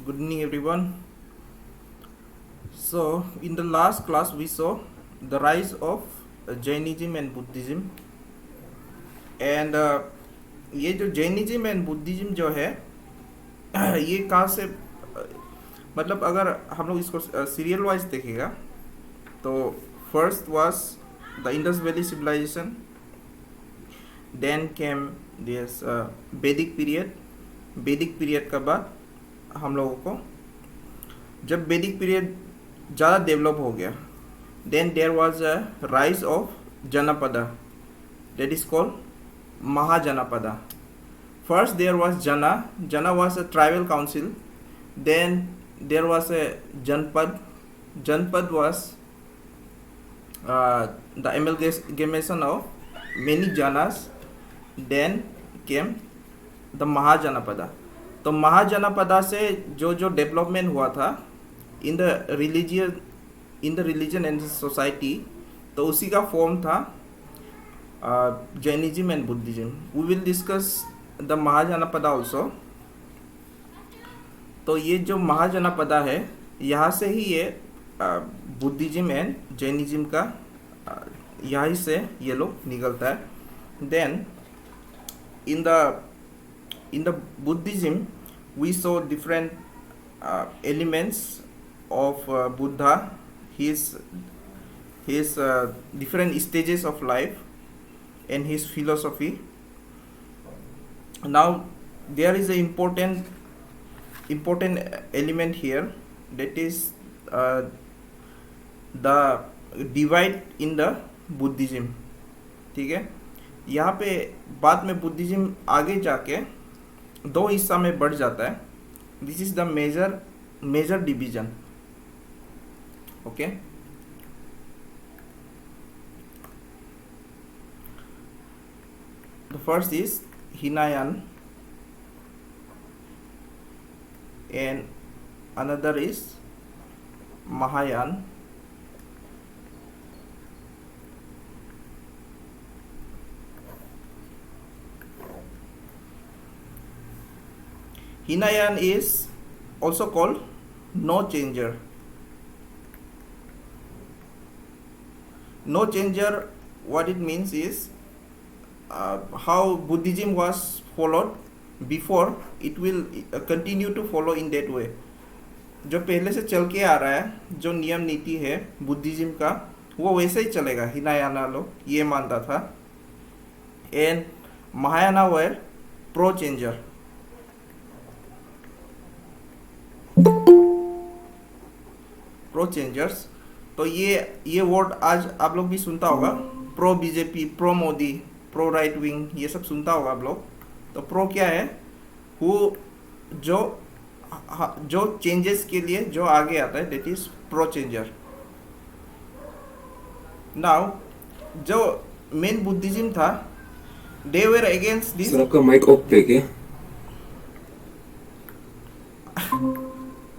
Good evening, everyone. So, in the last class, we saw the rise of Jainism and Buddhism. And ये जो Jainism and Buddhism जो है ये कहाँ से मतलब अगर हम लोग इसको सीरियल वाइज देखेगा तो first was the Indus valley civilisation, then came this Vedic period. Vedic period के बाद हम लोगों को जब वैदिक पीरियड ज़्यादा डेवलप हो गया, then there was a rise of जनपदा, that is called Mahajanapada. First there was Jana. Jana was a tribal council. Then there was a Janpad. Janpad was the amalgamation of many Janas. Then came the Mahajanapada. तो महाजनपदा से जो जो development हुआ था in the religion and society, तो उसी का form था Jainism and Buddhism. We will discuss the Mahajanapada also. तो ये जो महाजनपदा है यहाँ से ही ये बुद्धिज्म एंड जैनिज्म का यहाँ से ये लोग निकलता है. Then in the Buddhism we saw different elements of Buddha, his different stages of life and his philosophy. Now there is an important element here, that is the divide in the Buddhism. ठीक है, यहाँ पे बाद में Buddhism आगे जाके दो हिस्सा में बढ़ जाता है. This is the major division. Okay, the first is Hinayan and another is Mahayan. Hinayan is also called no changer. No changer, what it means is how Buddhism was followed before, it will continue to follow in that way. जो पहले से चल के आ रहा है, जो नियम नीति है बुद्धिज्म का, वो वैसे ही चलेगा. हिनायाना लोग ये मानता था. And Mahayana were pro changer. Pro changers, तो ये वर्ड आज आप लोग भी सुनता होगा. Pro BJP, pro Modi, pro right wing, ये सब सुनता होगा आप लोग. तो प्रो क्या है? वो जो चेंजेस के लिए जो आगे आता है, that is pro changer. Now जो मेन बुद्धिज्म था, दे वर अगेंस्ट दिस. सर आपका माइक ऑफ पे क्या?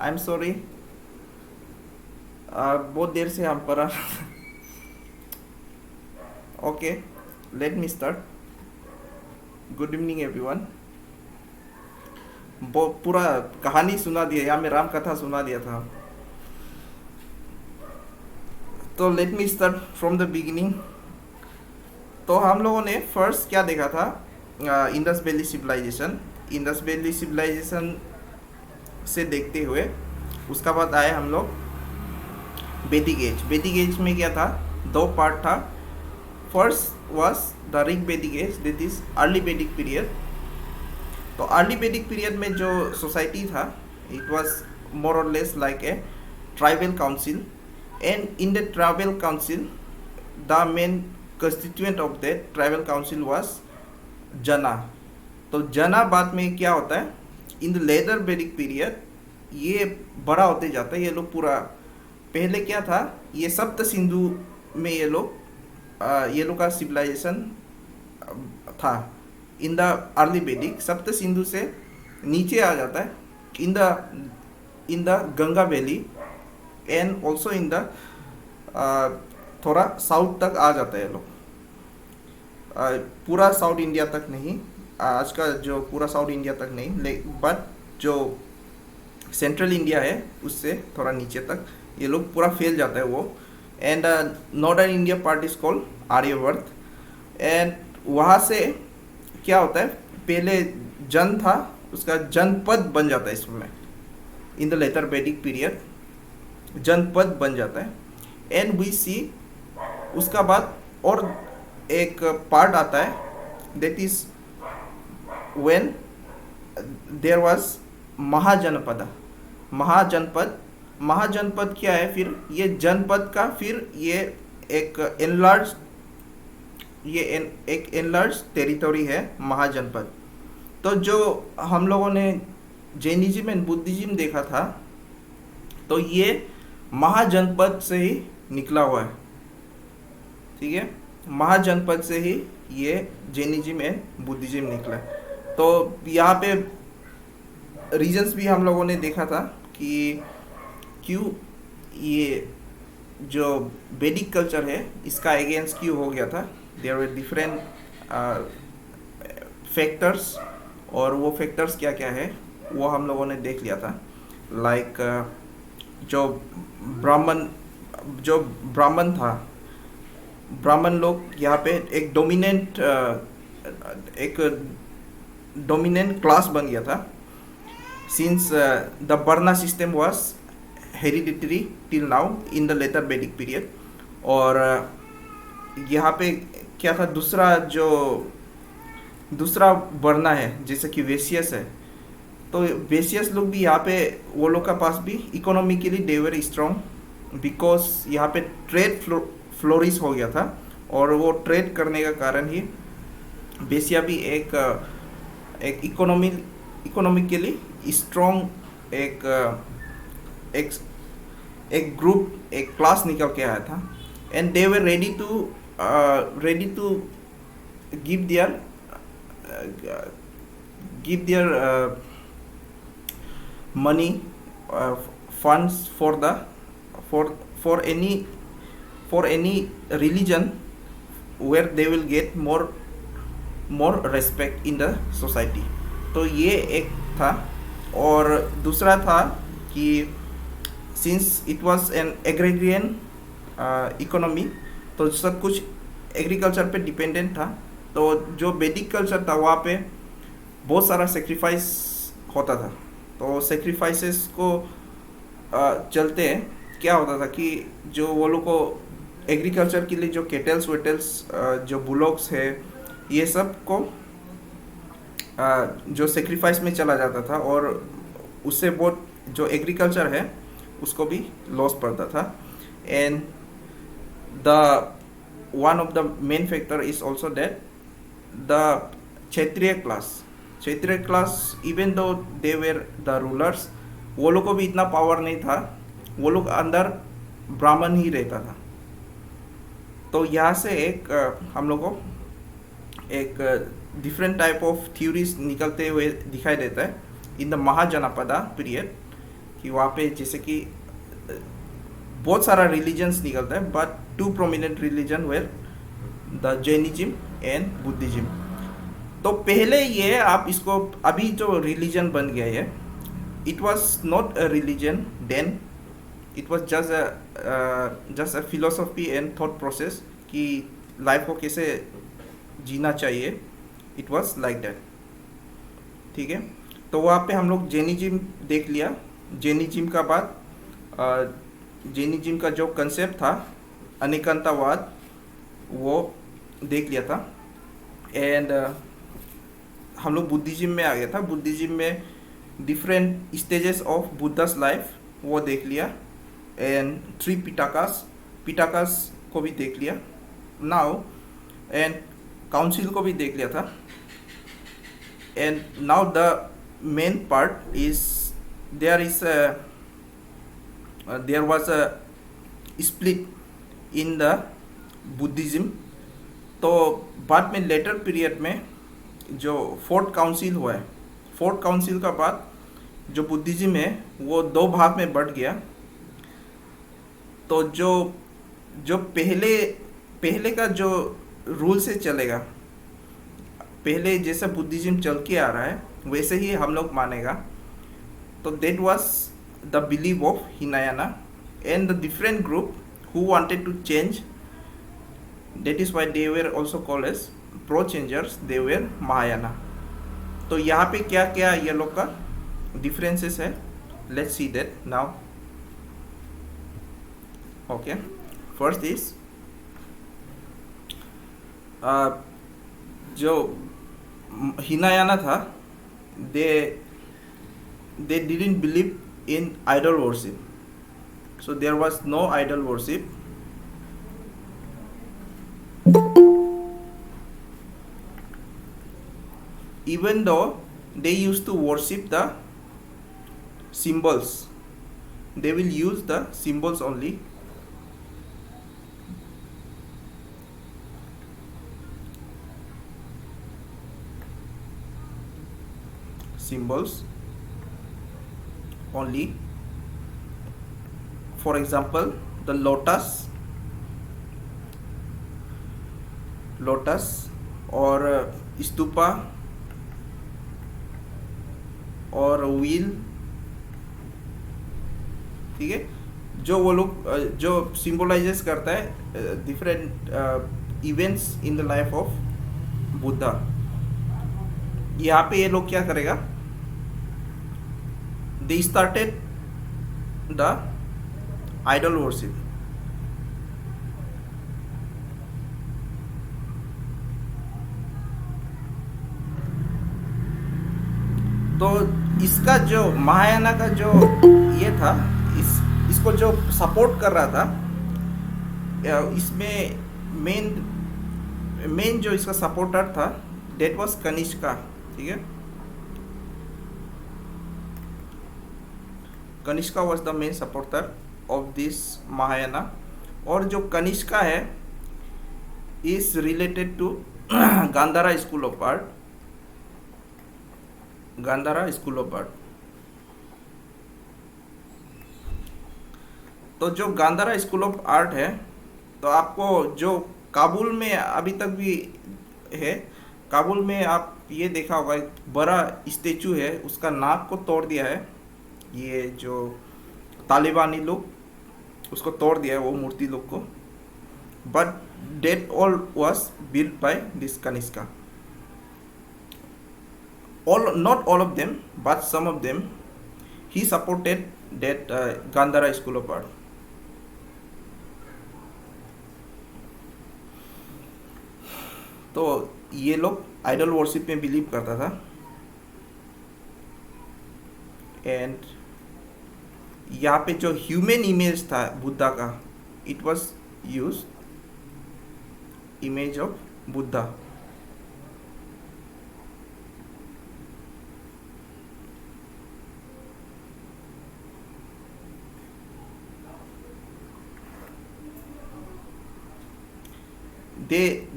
आई एम सॉरी, बहुत देर से हम पढ़ा. Okay, late me start. Good evening everyone. पूरा कहानी सुना दिया, या मैं राम कथा सुना दिया था. तो let me start from the beginning. तो हम लोगों ने फर्स्ट क्या देखा था? Indus valley civilisation. Indus valley civilisation से देखते हुए उसका बाद आए हम लोग वैदिक एज. वैदिक एज में क्या था? दो पार्ट था. First was the rig Vedic age, that is early Vedic period. तो early Vedic period में जो सोसाइटी था, it was more or less like a tribal council, and in the tribal council the main constituent of that tribal council was Jana. तो जना बाद में क्या होता है? in the later Vedic period ये बड़ा होते जाता है. ये लोग पूरा पहले क्या था, ये सप्त सिंधु में ये लोग का सिविलाइजेशन था. इन द अर्ली वैदिक सप्त सिंधु से नीचे आ जाता है in the Ganga valley, and also in the थोड़ा साउथ तक आ जाता है ये लोग. पूरा साउथ इंडिया तक नहीं, आज का जो पूरा साउथ इंडिया तक नहीं, बट जो सेंट्रल इंडिया है उससे थोड़ा नीचे तक ये लोग पूरा फैल जाता है वो। And northern India part is called Aryavarta. And वहाँ से क्या होता है, पहले जन था उसका जनपद बन जाता है इसमें, इन द लेटर वैदिक पीरियड जनपद बन जाता है। एंड वी सी उसका बाद और एक पार्ट आता है, that is when there was महाजनपद। महाजनपद, महाजनपद क्या है, फिर ये जनपद का फिर ये एक एनलार्ज, एक एनलार्ज टेरिटोरी है महाजनपद। तो जो हम लोगों ने जैनिज्म एंड बुद्धिज्म देखा था, तो ये महाजनपद से ही निकला हुआ है, ठीक है, महाजनपद से ही ये जैनिज्म एंड बुद्धिज्म निकला है। तो यहाँ पे रीजंस भी हम लोगों ने देखा था कि क्यों ये जो वैदिक कल्चर है इसका अगेंस्ट क्यों हो गया था। देयर वर डिफरेंट फैक्टर्स, और वो फैक्टर्स क्या क्या है वो हम लोगों ने देख लिया था। लाइक जो ब्राह्मण था, ब्राह्मण लोग यहाँ पे एक डोमिनेंट क्लास बन गया था, since the varna system was hereditary till now in the later Vedic period. और यहाँ पे क्या था, दूसरा वर्ना है जैसे कि वेशियस है, तो वेशियस लोग भी यहाँ पे, वो लोग का पास भी economically they were strong, because यहाँ पे ट्रेड फ्लोरिश हो गया था, और वो ट्रेड करने का कारण ही वेशिया भी एक इकोनॉमिकली स्ट्रॉन्ग एक ग्रुप, एक क्लास निकल के आया था। And they were ready to give their money, funds for any religion where they will get more respect in the society। तो ये एक था। और दूसरा था कि since it was an agrarian economy, तो सब कुछ एग्रीकल्चर पे डिपेंडेंट था। तो जो वैदिक कल्चर था वहाँ पे बहुत सारा सेक्रीफाइस होता था। तो सेक्रीफाइसेस को चलते क्या होता था कि जो वो लोग को एग्रीकल्चर के लिए जो केटल्स वेटल्स जो बुलॉक्स है ये सब को जो सेक्रीफाइस में चला जाता था, और उससे बहुत जो एग्रीकल्चर है उसको भी लॉस पड़ता था। And the one of the main factor is also that the Kshatriya class even though they were the rulers, वो लोग को भी इतना पावर नहीं था, वो लोग अंदर ब्राह्मण ही रहता था। तो यहाँ से एक हम लोग को एक डिफरेंट टाइप ऑफ थ्योरीज निकलते हुए दिखाई देता है इन द महाजनपदा पीरियड, कि वहाँ पे जैसे कि बहुत सारा रिलीजन्स निकलता है, but two prominent religion were the Jainism and Buddhism. तो पहले ये आप इसको, अभी जो रिलीजन बन गया है, it was not a religion then, it was just a philosophy and thought process कि लाइफ को कैसे जीना चाहिए। इट वॉज लाइक दैट, ठीक है। तो वहाँ पे हम लोग जैनिज्म देख लिया। जैनिज्म का बाद जैनिज्म का जो कंसेप्ट था अनेकांतवाद, वो देख लिया था। एंड हम लोग बुद्धिज्म में आ गया था। बुद्धिज्म में different stages of Buddhas life वो देख लिया। एंड 3 पिटाकास को भी देख लिया नाउ, एंड काउंसिल को भी देख लिया था। And now the main part is there was a split in the Buddhism. तो बाद में लेटर पीरियड में जो फोर्थ काउंसिल हुआ है, फोर्थ काउंसिल का बाद जो बुद्धिज्म है वो 2 भाग में बढ़ गया। तो जो पहले का जो रूल से चलेगा, पहले जैसा बुद्धिज्म चल के आ रहा है वैसे ही हम लोग मानेगा। So that was the belief of Hinayana, and the different group who wanted to change, that is why they were also called as pro changers, they were Mahayana. तो यहाँ पे क्या क्या ये लोग का differences है, let's see that now. Okay, first is जो Hinayana था, they didn't believe in idol worship, so there was no idol worship. Even though they used to worship the symbols, they will use the symbols only. Symbols only. For example, the lotus or stupa और wheel, ठीक है, जो वो लोग जो symbolises करता है different events in the life of Buddha. यहाँ पे ये लोग क्या करेगा, they started the idol worship. तो इसका जो महायाना का जो ये था, इसको जो सपोर्ट कर रहा था, इसमें मेन जो इसका सपोर्टर था, डेट वाज कनिष्का. ठीक है, Kanishka was the main supporter of this Mahayana. और जो कनिष्का है is related to Gandhara school of art. Gandhara school of art. तो जो गांधारा स्कूल ऑफ आर्ट है, तो आपको जो काबुल में अभी तक भी है, काबुल में आप ये देखा होगा, एक बड़ा स्टेचू है, उसका नाक को तोड़ दिया है ये जो तालिबानी लोग, उसको तोड़ दिया है वो मूर्ति लोग को. But that all was built by this Kanishka. Not all of them, but some of them, he supported that Gandhara school of art. तो ये लोग आइडल वर्शिप में बिलीव करता था. एंड यहाँ पे जो ह्यूमन इमेज था बुद्धा का, it was use image of Buddha.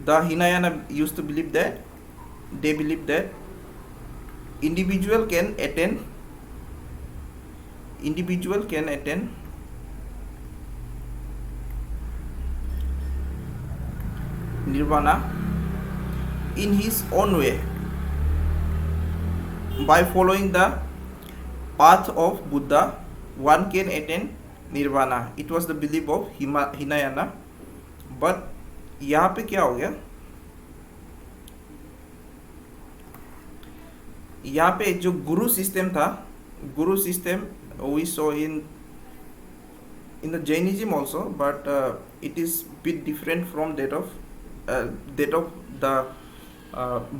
The Hinayana used to believe that, they believe that individual can attain nirvana in his own way by following the path of Buddha. One can attain nirvana. It was the belief of Hinayana. But यहाँ पे क्या हो गया, यहाँ पे जो गुरु system था, गुरु system we saw in the Jainism also, but it is bit different from that of the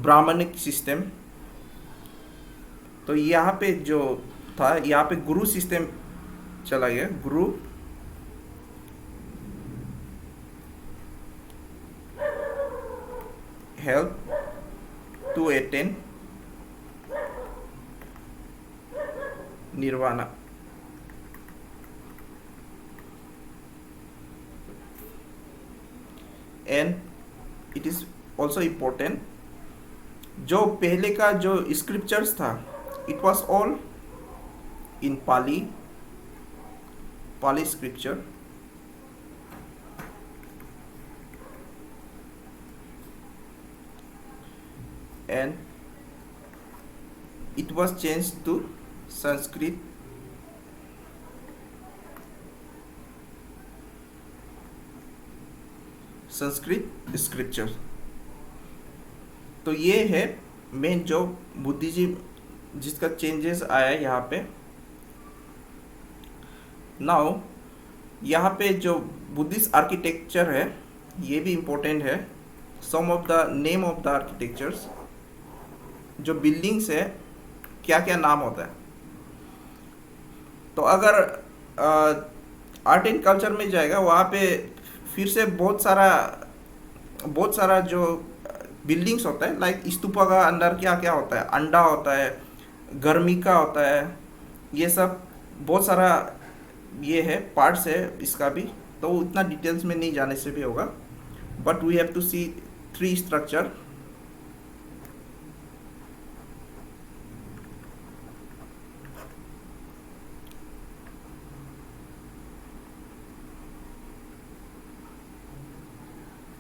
Brahmanic system. तो यहाँ पे जो था, यहाँ पे गुरु सिस्टम चला गया. गुरु help to attain nirvana. And it is also important, जो पहले का जो स्क्रिप्चर्स था, it was all in Pali scripture. And it was changed to Sanskrit Sanskrit scripture. तो ये है मेन जो बुद्धिज्म जिसका चेंजेस आया है यहाँ पे। नाउ यहाँ पे जो बुद्धिस्ट आर्किटेक्चर है ये भी इम्पोर्टेंट है। सम of the name of the architectures, जो बिल्डिंग्स है क्या क्या नाम होता है। तो अगर आर्ट एंड कल्चर में जाएगा वहाँ पे फिर से बहुत सारा जो बिल्डिंग्स होता है, लाइक स्तूपा का अंदर क्या क्या होता है, अंडा होता है, गर्मिका होता है, ये सब बहुत सारा ये है पार्ट्स है इसका भी। तो उतना डिटेल्स में नहीं जाने से भी होगा, but we have to see 3 structure.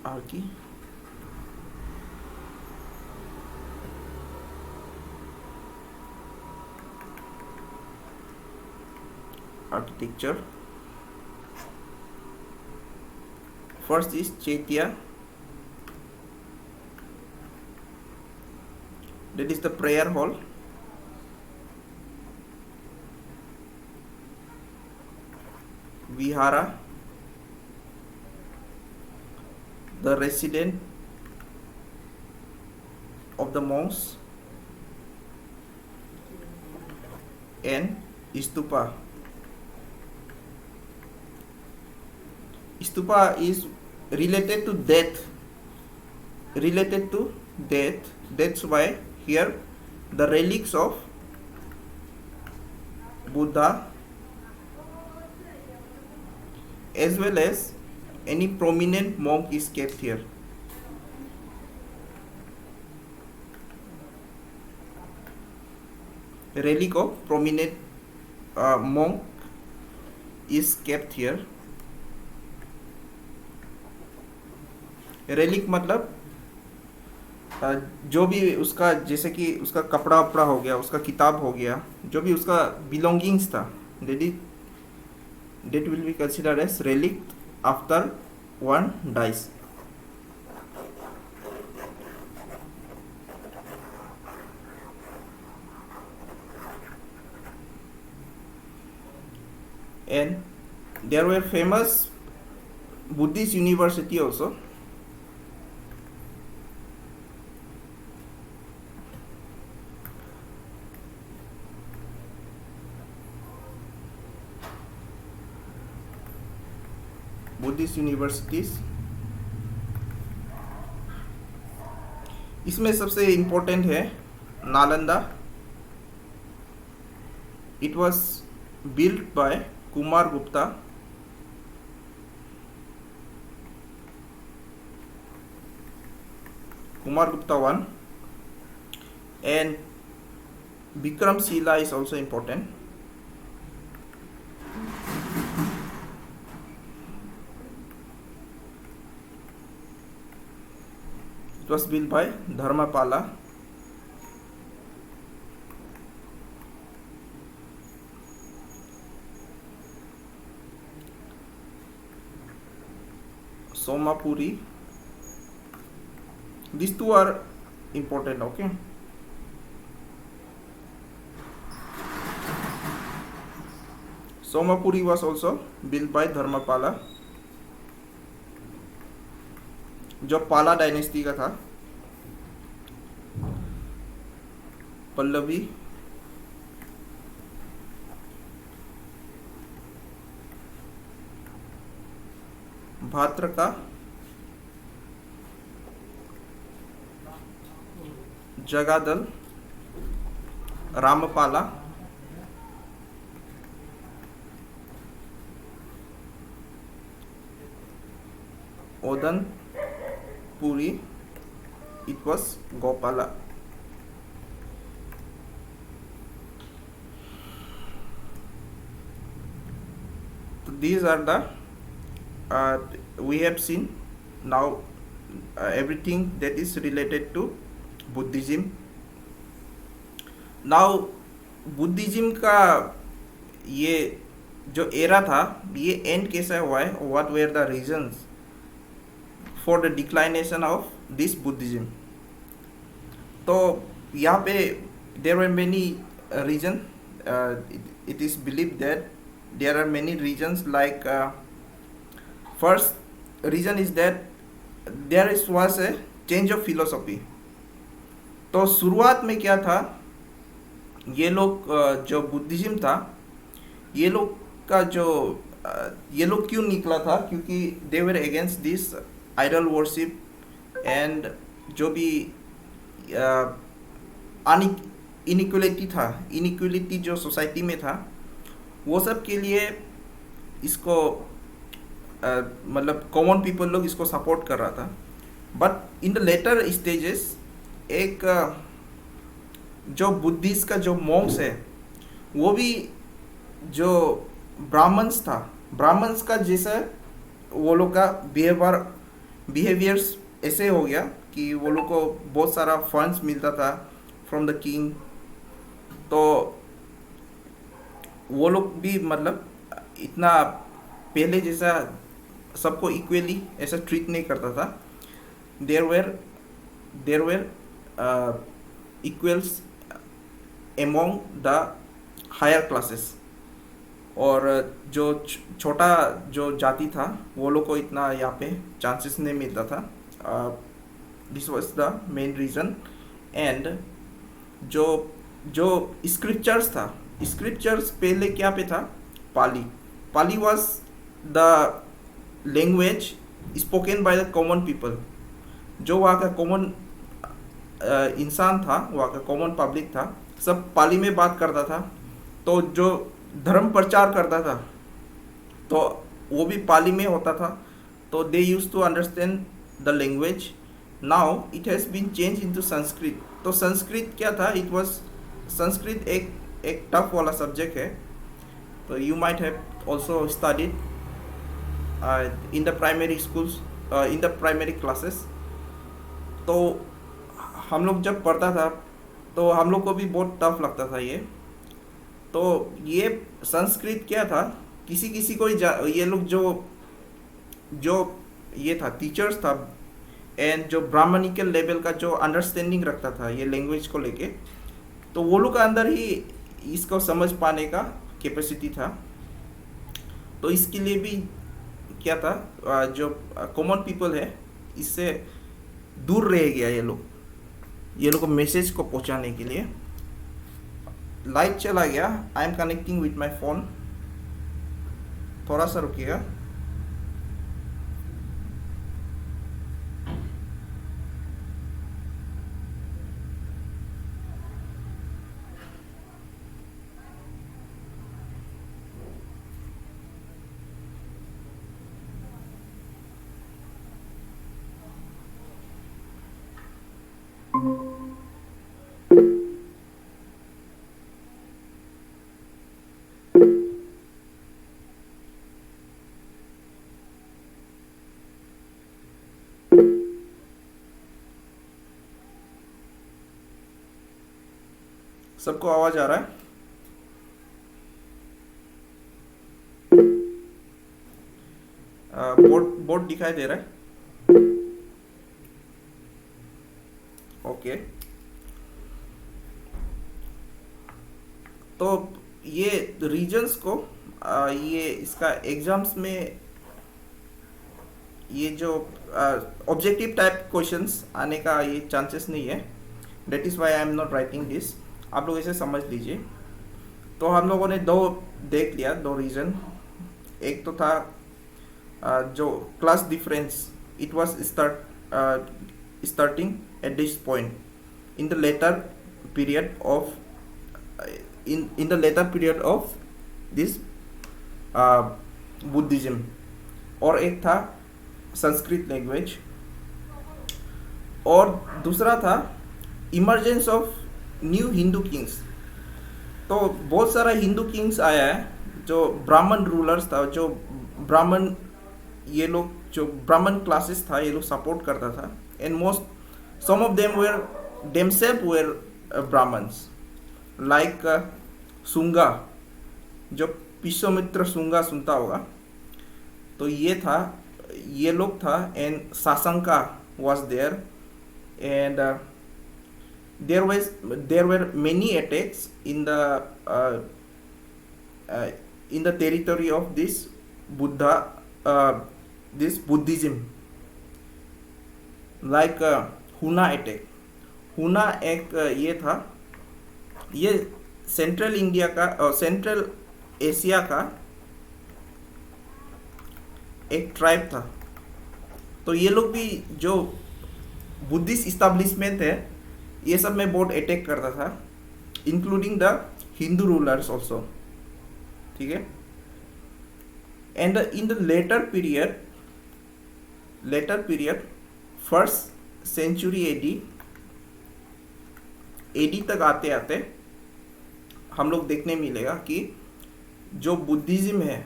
Archi architecture. First is Chaitya, that is the prayer hall. Vihara, the residence of the monks, and Stupa. Stupa is related to death. That's why here the relics of Buddha as well as any prominent monk is kept here. Relic of prominent monk is kept here. Relic मतलब जो भी उसका, जैसे कि उसका कपड़ा वपड़ा हो गया, उसका किताब हो गया, जो भी उसका बिलोंगिंग्स था, that will be considered as relic after one dies. And there were famous Buddhist university also. Buddhist universities, इसमें सबसे इम्पोर्टेंट है Nalanda. It was build by Kumar Gupta. Kumar Gupta 1, and Vikramshila is also important. It was built by Dharmapala. Somapuri. These two are important, okay. Somapuri was also built by Dharmapala, जो पाला dynasty का था। Pallavi, भाद्रका, जगादल, रामपाला, ओदनपुरी, it was Gopala. So these are the we have seen now everything that is related to Buddhism. Now Buddhism का ये जो era था ये and कैसा हुआ है, what were the reasons for the declination of this Buddhism. तो यहाँ पे there are many reason, it is believed that there are many reasons, like first reason is that was a change of philosophy। तो शुरुआत में क्या था, ये लोग जो बुद्धिज्म था, ये लोग का जो ये लोग क्यों निकला था, क्योंकि दे were against this idol worship and जो भी इनइक्वलिटी था, इनइक्वलिटी जो सोसाइटी में था, वो सब के लिए इसको मतलब कॉमन पीपल लोग इसको सपोर्ट कर रहा था। But in the later stages एक जो बुद्धिस्ट का जो मॉन्क्स है, वो भी जो ब्राह्मण्स था, ब्राह्मण्स का जैसा वो लोग का बिहेवियर्स ऐसे हो गया कि वो लोग को बहुत सारा फंड्स मिलता था फ्रॉम द किंग। तो वो लोग भी मतलब इतना पहले जैसा सबको इक्वली ऐसा ट्रीट नहीं करता था। There were equals among the higher classes, और जो छोटा जो जाति था वो लोग को इतना यहाँ पे चांसेस नहीं मिलता था। This was the main reason. And जो स्क्रिप्चर्स था, स्क्रिप्चर्स पहले क्या पे था, पाली was the language spoken by the common people. जो वहाँ का कॉमन इंसान था, वहाँ का कॉमन पब्लिक था, सब पाली में बात करता था। तो जो धर्म प्रचार करता था तो वो भी पाली में होता था। तो दे use to understand the language. Now it has been change into Sanskrit. तो संस्कृत क्या था, इट वाज संस्कृत एक टफ वाला सब्जेक्ट है। तो you might have also studied in the primary schools, in the primary classes. तो हम लोग जब पढ़ता था तो हम लोग को भी बहुत टफ लगता था ये। तो ये संस्कृत क्या था, किसी को ये लोग जो ये था टीचर्स था, एंड जो ब्राह्मणिकल लेवल का जो अंडरस्टैंडिंग रखता था ये लैंग्वेज को लेके, तो वो लोग का अंदर ही इसको समझ पाने का कैपेसिटी था। तो इसके लिए भी क्या था, जो कॉमन पीपल है इससे दूर रह गया ये लोग को मैसेज को पहुंचाने के लिए। लाइट चला गया। I am connecting with my phone, थोड़ा सा रुकिएगा। सबको आवाज आ रहा है? बोर्ड दिखाई दे रहा है? ओके। तो ये रीजन्स को ये इसका एग्जाम्स में ये जो ऑब्जेक्टिव टाइप क्वेश्चंस आने का ये चांसेस नहीं है। That is why I am not writing this. आप लोग इसे समझ लीजिए। तो हम लोगों ने दो देख लिया, दो रीज़न। एक तो था जो class difference, it was starting at this point in the later period of in the later period of this Buddhism. और एक था संस्कृत लैंग्वेज, और दूसरा था emergence of new Hindu Kings. तो बहुत सारा हिंदू किंग्स आया है जो ब्राह्मण रूलर्स था, जो ब्राह्मण ये लोग जो ब्राह्मण क्लासेस था ये लोग सपोर्ट करता था। And most some of them were themselves were Brahmans, like Sunga, जो विश्वामित्र सुंगा सुनता होगा। तो ये था, ये लोग था, and सासंका was there, and there were many attacks uh, uh, in the territory of this this Buddhism, like हुना अटैक. हुना एक ये था, ये सेंट्रल इंडिया का, सेंट्रल एशिया का एक ट्राइब था. तो ये लोग भी जो बुद्धिस्ट इस्टेब्लिशमेंट है ये सब में बहुत अटैक करता था, including the Hindu rulers also. ठीक है. And in the later period first century AD तक आते आते हम लोग देखने मिलेगा कि जो बुद्धिज्म है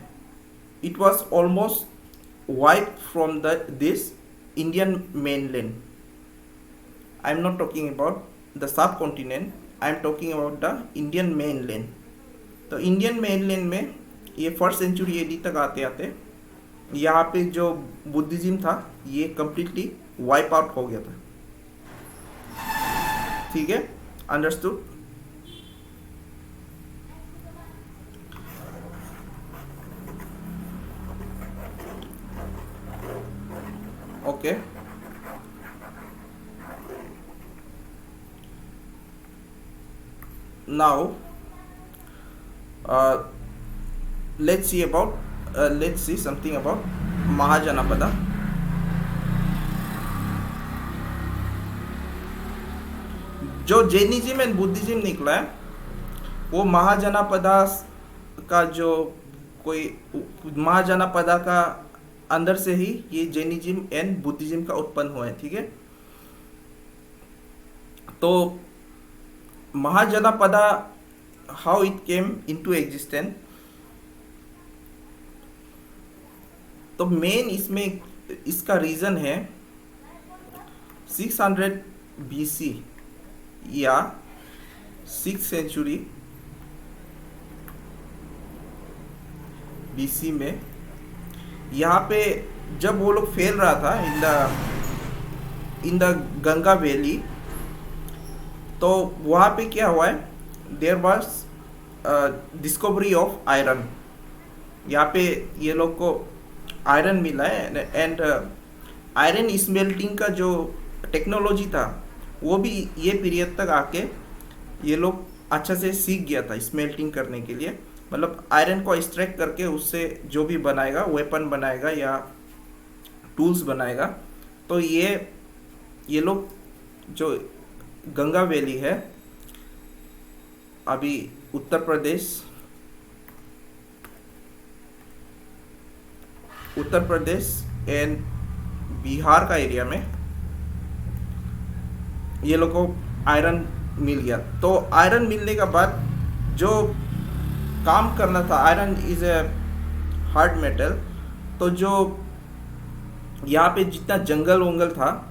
it was almost wipe from this Indian mainland. I am not talking about the subcontinent, I am talking about the Indian mainland. तो इंडियन मेनलैंड में ये फर्स्ट सेंचुरी एडी तक आते आते यहाँ पे जो बुद्धिज्म था ये कम्प्लीटली वाइप आउट हो गया था. ठीक है, understood. Okay. Now let's see something about Mahajanapada. जो जैनिज्म एंड बुद्धिज्म निकला है वो महाजनापदा का जो कोई महाजनापदा का अंदर से ही ये जैनिज्म एंड बुद्धिज्म का उत्पन्न हुआ है. ठीक है. तो महाजनापदा, how it came into existence, तो मेन इसमें इसका रीजन है 600 BC या 6th सेंचुरी BC में यहाँ पे जब वो लोग फैल रहा था इन द गंगा वैली, तो वहाँ पे क्या हुआ है, there was discovery of iron. यहाँ पे ये लोग को आयरन मिला है, एंड आयरन स्मेल्टिंग का जो टेक्नोलॉजी था वो भी ये पीरियड तक आके ये लोग अच्छा से सीख गया था स्मेल्टिंग करने के लिए. मतलब आयरन को एक्सट्रैक्ट करके उससे जो भी बनाएगा, वेपन बनाएगा या टूल्स बनाएगा. तो ये लोग जो गंगा वैली है अभी उत्तर प्रदेश एंड बिहार का एरिया में ये लोग को आयरन मिल गया. तो आयरन मिलने के बाद जो काम करना था, iron is a hard metal, तो जो यहाँ पे जितना जंगल वंगल था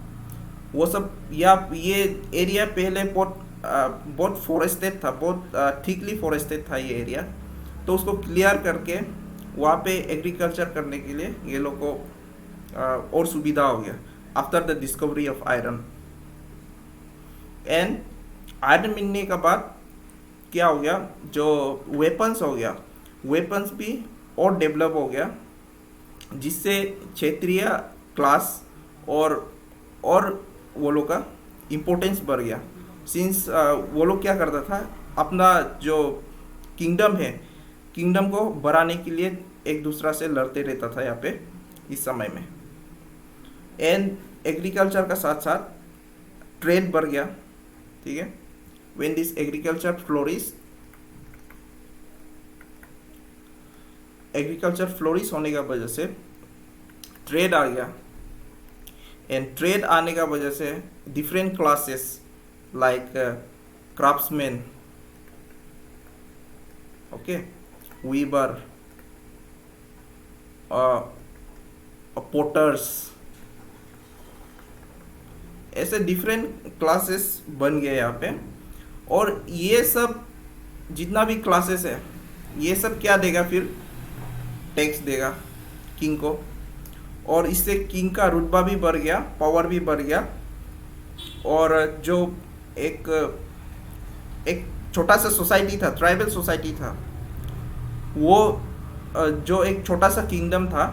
वो सब, या ये एरिया पहले बहुत फॉरेस्टेड था, बहुत थिकली फॉरेस्टेड था ये एरिया. तो उसको क्लियर करके वहाँ पे एग्रीकल्चर करने के लिए ये लोग को और सुविधा हो गया after the discovery of iron. And iron मिलने के बाद क्या हो गया, जो वेपन्स हो गया, वेपन्स भी और डेवलप हो गया, जिससे क्षेत्रीय क्लास और वो लोग का इम्पोर्टेंस बढ़ गया. सिंस वो लोग क्या करता था, अपना जो किंगडम है, किंगडम को बढ़ाने के लिए एक दूसरा से लड़ते रहता था यहाँ पे इस समय में. एंड एग्रीकल्चर का साथ साथ ट्रेड बढ़ गया. ठीक है. व्हेन दिस एग्रीकल्चर फ्लोरिश होने का वजह से ट्रेड आ गया. एंड ट्रेड आने का वजह से different classes like craftsman, okay, weaver, potters, ऐसे डिफरेंट क्लासेस बन गए यहाँ पे. और ये सब जितना भी क्लासेस है ये सब क्या देगा, फिर टैक्स देगा किंग को. और इससे किंग का रुतबा भी बढ़ गया, पावर भी बढ़ गया। और जो एक एक छोटा सा सोसाइटी था, ट्राइबल सोसाइटी था, वो जो एक छोटा सा किंगडम था,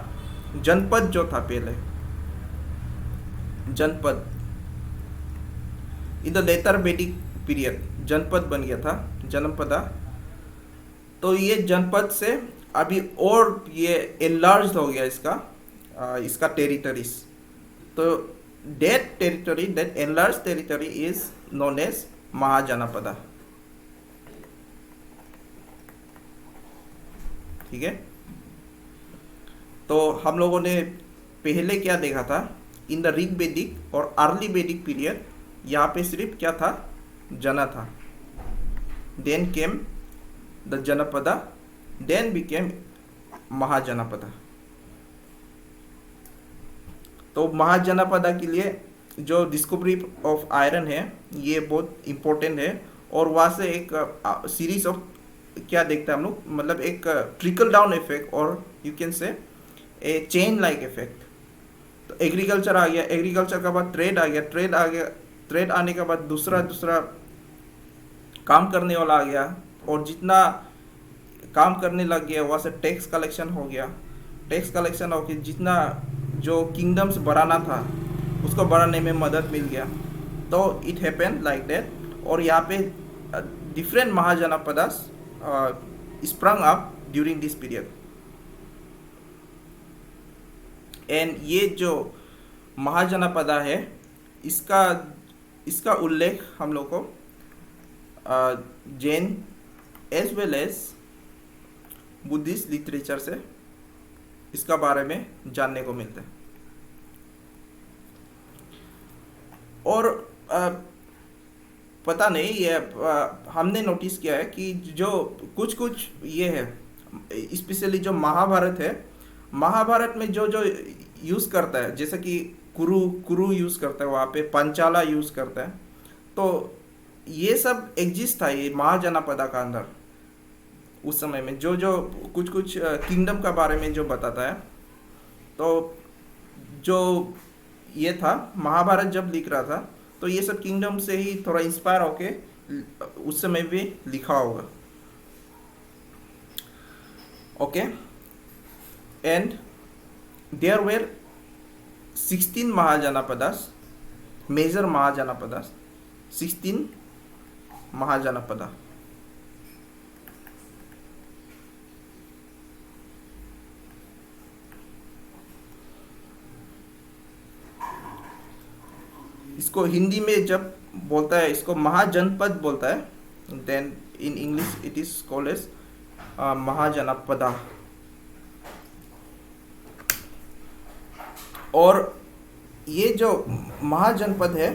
जनपद जो था पहले, जनपद इन द लेटर वैदिक पीरियड जनपद बन गया था, जनपदा। तो ये जनपद से अभी और ये एनलार्ज हो गया इसका टेरिटरीज। तो that enlarge territory is known as Mahajanapada. ठीक है, तो हम लोगों ने पहले क्या देखा था, इन द ऋग वैदिक और अर्ली वैदिक पीरियड यहाँ पे सिर्फ क्या था, जना था। Then came the जनपदा, then became Mahajanapada. तो महाजनपदा के लिए जो डिस्कवरी ऑफ आयरन है ये बहुत इम्पोर्टेंट है। और वहाँ से एक सीरीज ऑफ क्या देखते हैं हम लोग, मतलब एक ट्रिकल डाउन इफेक्ट और you can say A chain like effect. तो एग्रीकल्चर आ गया, एग्रीकल्चर के बाद ट्रेड आ गया, ट्रेड आने के बाद दूसरा काम करने वाला आ गया, और जितना काम करने लग गया वहाँ से टैक्स कलेक्शन हो गया, टैक्स कलेक्शन हो गया, जितना जो किंगडम्स बढ़ाना था उसको बढ़ाने में मदद मिल गया। तो इट हैपन लाइक दैट। और यहाँ पे different Mahajanapadas sprung up during this period। And ये जो महाजनपदा है इसका उल्लेख हम लोग को Jain as well as Buddhist literature से इसका बारे में जानने को मिलता है। और पता नहीं ये हमने नोटिस किया है कि जो कुछ ये है, स्पेशली जो महाभारत है, महाभारत में जो यूज़ करता है, जैसे कि कुरु यूज़ करता है, वहाँ पे पंचाला यूज़ करता है। तो ये सब एग्जिस्ट था ये महाजनपदा का अंदर उस समय में, जो कुछ किंगडम का बारे में जो बताता है। तो जो ये था महाभारत जब लिख रहा था तो ये सब किंगडम से ही थोड़ा इंस्पायर होके उस समय भी लिखा होगा। Okay, and there were 16 Mahajanapadas, major Mahajanapadas, 16 Mahajanapada. इसको हिंदी में जब बोलता है इसको महाजनपद बोलता है, then in English it is called as Mahajanapada. और ये जो महाजनपद है,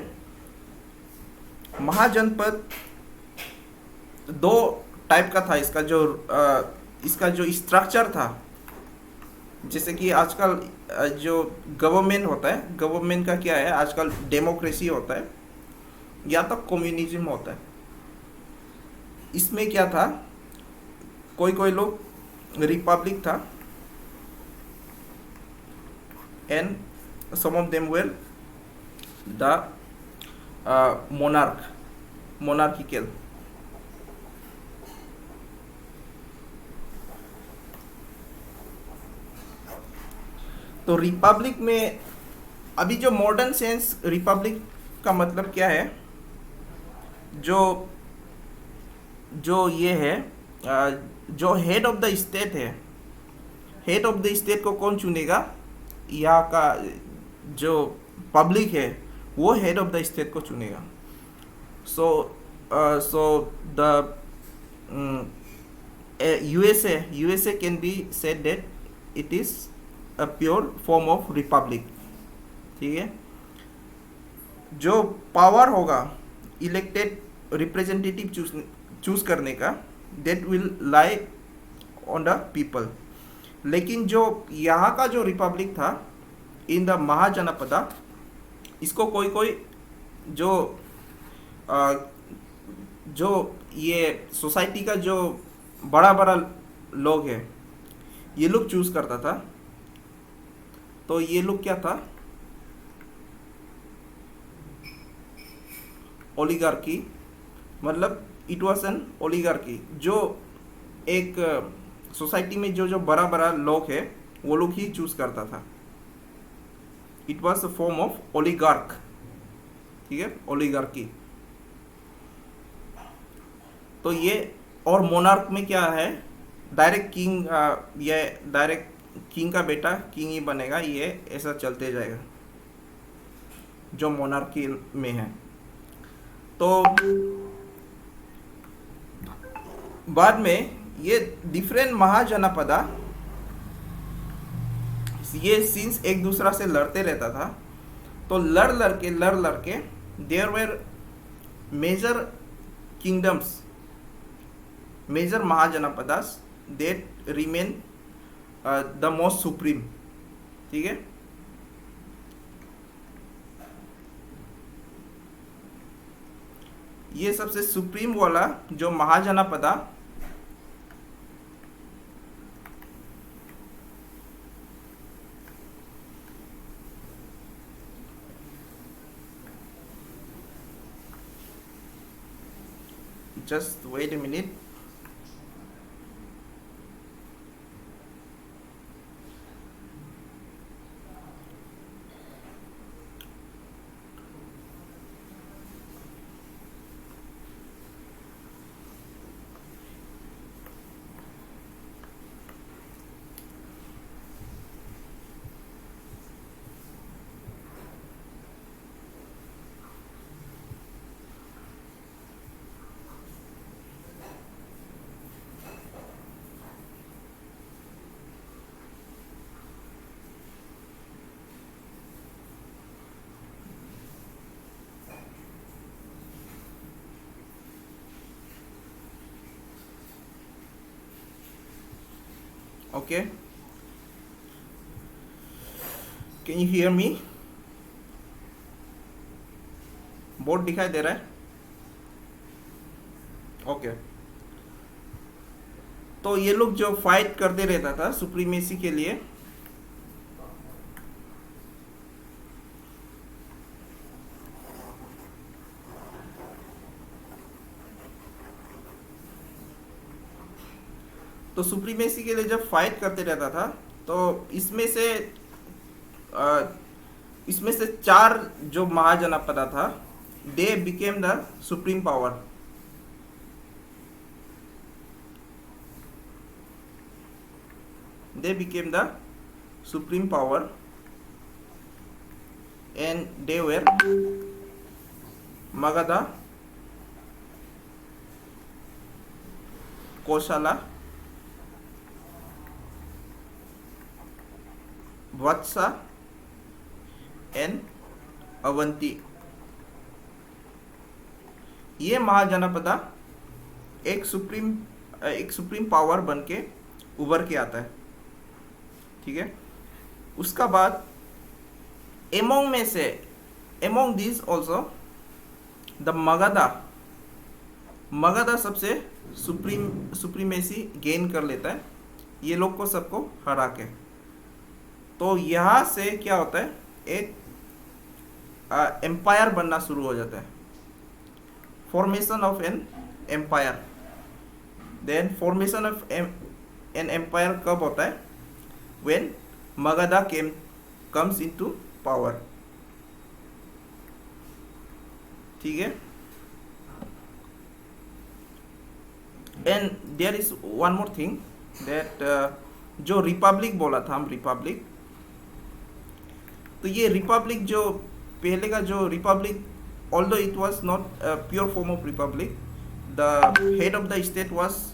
महाजनपद दो टाइप का था। इसका जो स्ट्रक्चर था, जैसे कि आजकल जो गवर्नमेंट होता है, गवर्नमेंट का क्या है आजकल, डेमोक्रेसी होता है या तो कम्युनिज्म होता है। इसमें क्या था, कोई लोग रिपब्लिक था and some of them were the monarchical. तो रिपब्लिक में अभी जो मॉडर्न सेंस रिपब्लिक का मतलब क्या है, जो ये है, जो हेड ऑफ द स्टेट है, हेड ऑफ द स्टेट को कौन चुनेगा, यहाँ का जो पब्लिक है वो हेड ऑफ द स्टेट को चुनेगा। So the USA can be said that it is a pure form of republic। ठीक है, जो पावर होगा इलेक्टेड रिप्रेजेंटेटिव चूज करने का, that will lie on the people। लेकिन जो यहाँ का जो रिपब्लिक था इन द महाजनपदा, इसको कोई जो ये सोसाइटी का जो बड़ा लोग है ये लोग चूज करता था। तो ये लोग क्या था, ओलिगार्की, मतलब इट वाज एन ओलिगार्की, जो एक सोसाइटी में जो जो बड़ा बड़ा लोग है वो लोग ही चूज करता था। It was a form of oligarch, ठीक है, ओलिगार्की। तो ये, और मोनार्क में क्या है, डायरेक्ट किंग, ये डायरेक्ट किंग का बेटा किंग ही बनेगा, ये ऐसा चलते जाएगा जो मोनार्की में है। तो बाद में ये डिफरेंट महाजनपदा, ये सिंस एक दूसरा से लड़ते रहता था, तो लड़ लड़ के there were major kingdoms, major Mahajanapadas that remain the most supreme, ठीक है। ये सबसे सुप्रीम वाला जो Mahajanapada, just wait a minute, okay, can you hear me? Board दिखाई दे रहा है? ओके। तो ये लोग जो फाइट करते रहता था सुप्रीमेसी के लिए, तो सुप्रीमेसी के लिए जब फाइट करते रहता था, तो इसमें से चार जो महाजनपदा था, they became the supreme power. They became the supreme power and they were Magadha, Kosala, Vatsa and Avanti। ये महाजनपदा एक सुप्रीम पावर बन के उभर के आता है, ठीक है। उसका बाद among this also the Magadha सबसे सुप्रीमेसी गेन कर लेता है, ये लोग को सबको हरा के। तो यहाँ से क्या होता है, एक एम्पायर बनना शुरू हो जाता है, formation of an empire. Then formation of an empire कब होता है, when Magadha comes into power, ठीक है। and there is one more thing that जो रिपब्लिक बोला था हम, रिपब्लिक, तो ये रिपब्लिक जो पहले का जो Republic, although it was not a pure form of republic, the head of the state was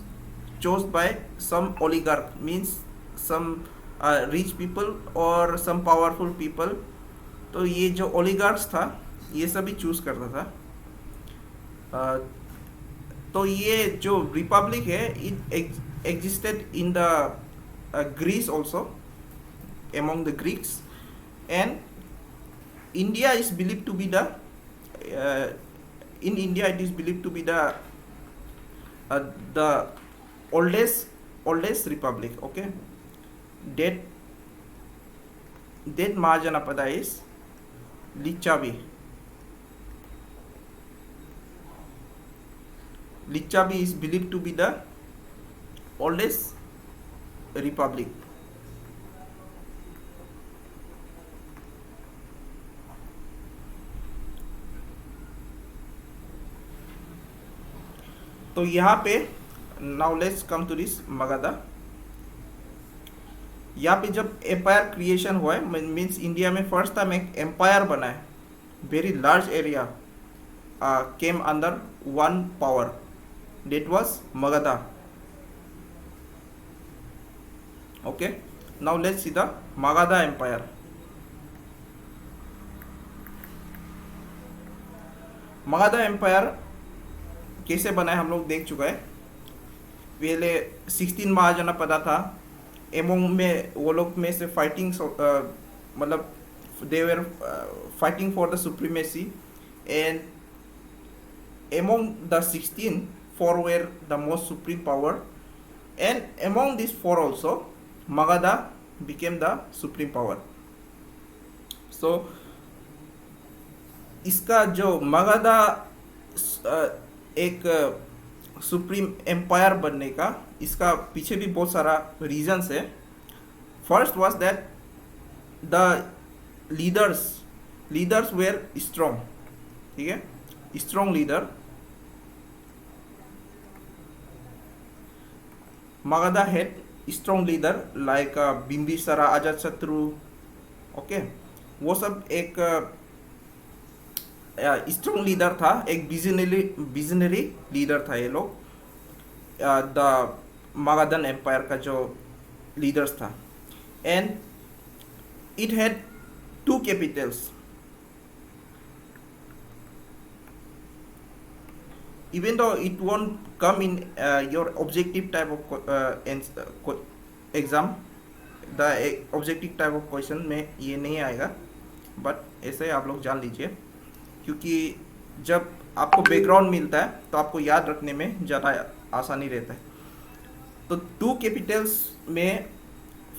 chosen by some oligarch, means some rich people or some powerful people। तो ये जो ओलिगार्क्स था ये सभी चूज करता था। तो ये जो रिपब्लिक है, it existed in the Greece also, among the Greeks, and India is believed to be the in India it is believed to be the oldest republic, okay, that that Mahajanapada is Licchavi. Licchavi is believed to be the oldest republic. तो यहाँ पे now let's come to this Magadha. यहाँ पे जब empire creation हुआ है, means India में first time एक एम्पायर बना है, very large area came under one power, that was Magadha. Okay, now let's see the Magadha Empire. Magadha Empire कैसे बना है हम लोग देख चुका है. पहले 16 महाजनपद था. एमोंग में वो लोग में से फाइटिंग मतलब they were fighting for the supremacy, and among the 16, 4 were the most supreme power, and among these 4 also Magadha became the supreme power. So इसका जो मगधा एक सुप्रीम एम्पायर बनने का, इसका पीछे भी बहुत सारा रीजंस है. First was that the leaders where strong. ठीक है, strong leader. Magadha had strong leader like बिंबिसारा, Ajatashatru. Okay, वो सब एक स्ट्रॉन्ग लीडर था, एक विजनरी लीडर था ये लोग. द मगधन एम्पायर का जो लीडर्स था. And it had 2 Capitals. Even though it won't come in your objective type of exam, the objective type of question में ये नहीं आएगा, बट ऐसे आप लोग जान लीजिए, क्योंकि जब आपको बैकग्राउंड मिलता है तो आपको याद रखने में ज़्यादा आसानी रहता है. तो 2 कैपिटल्स में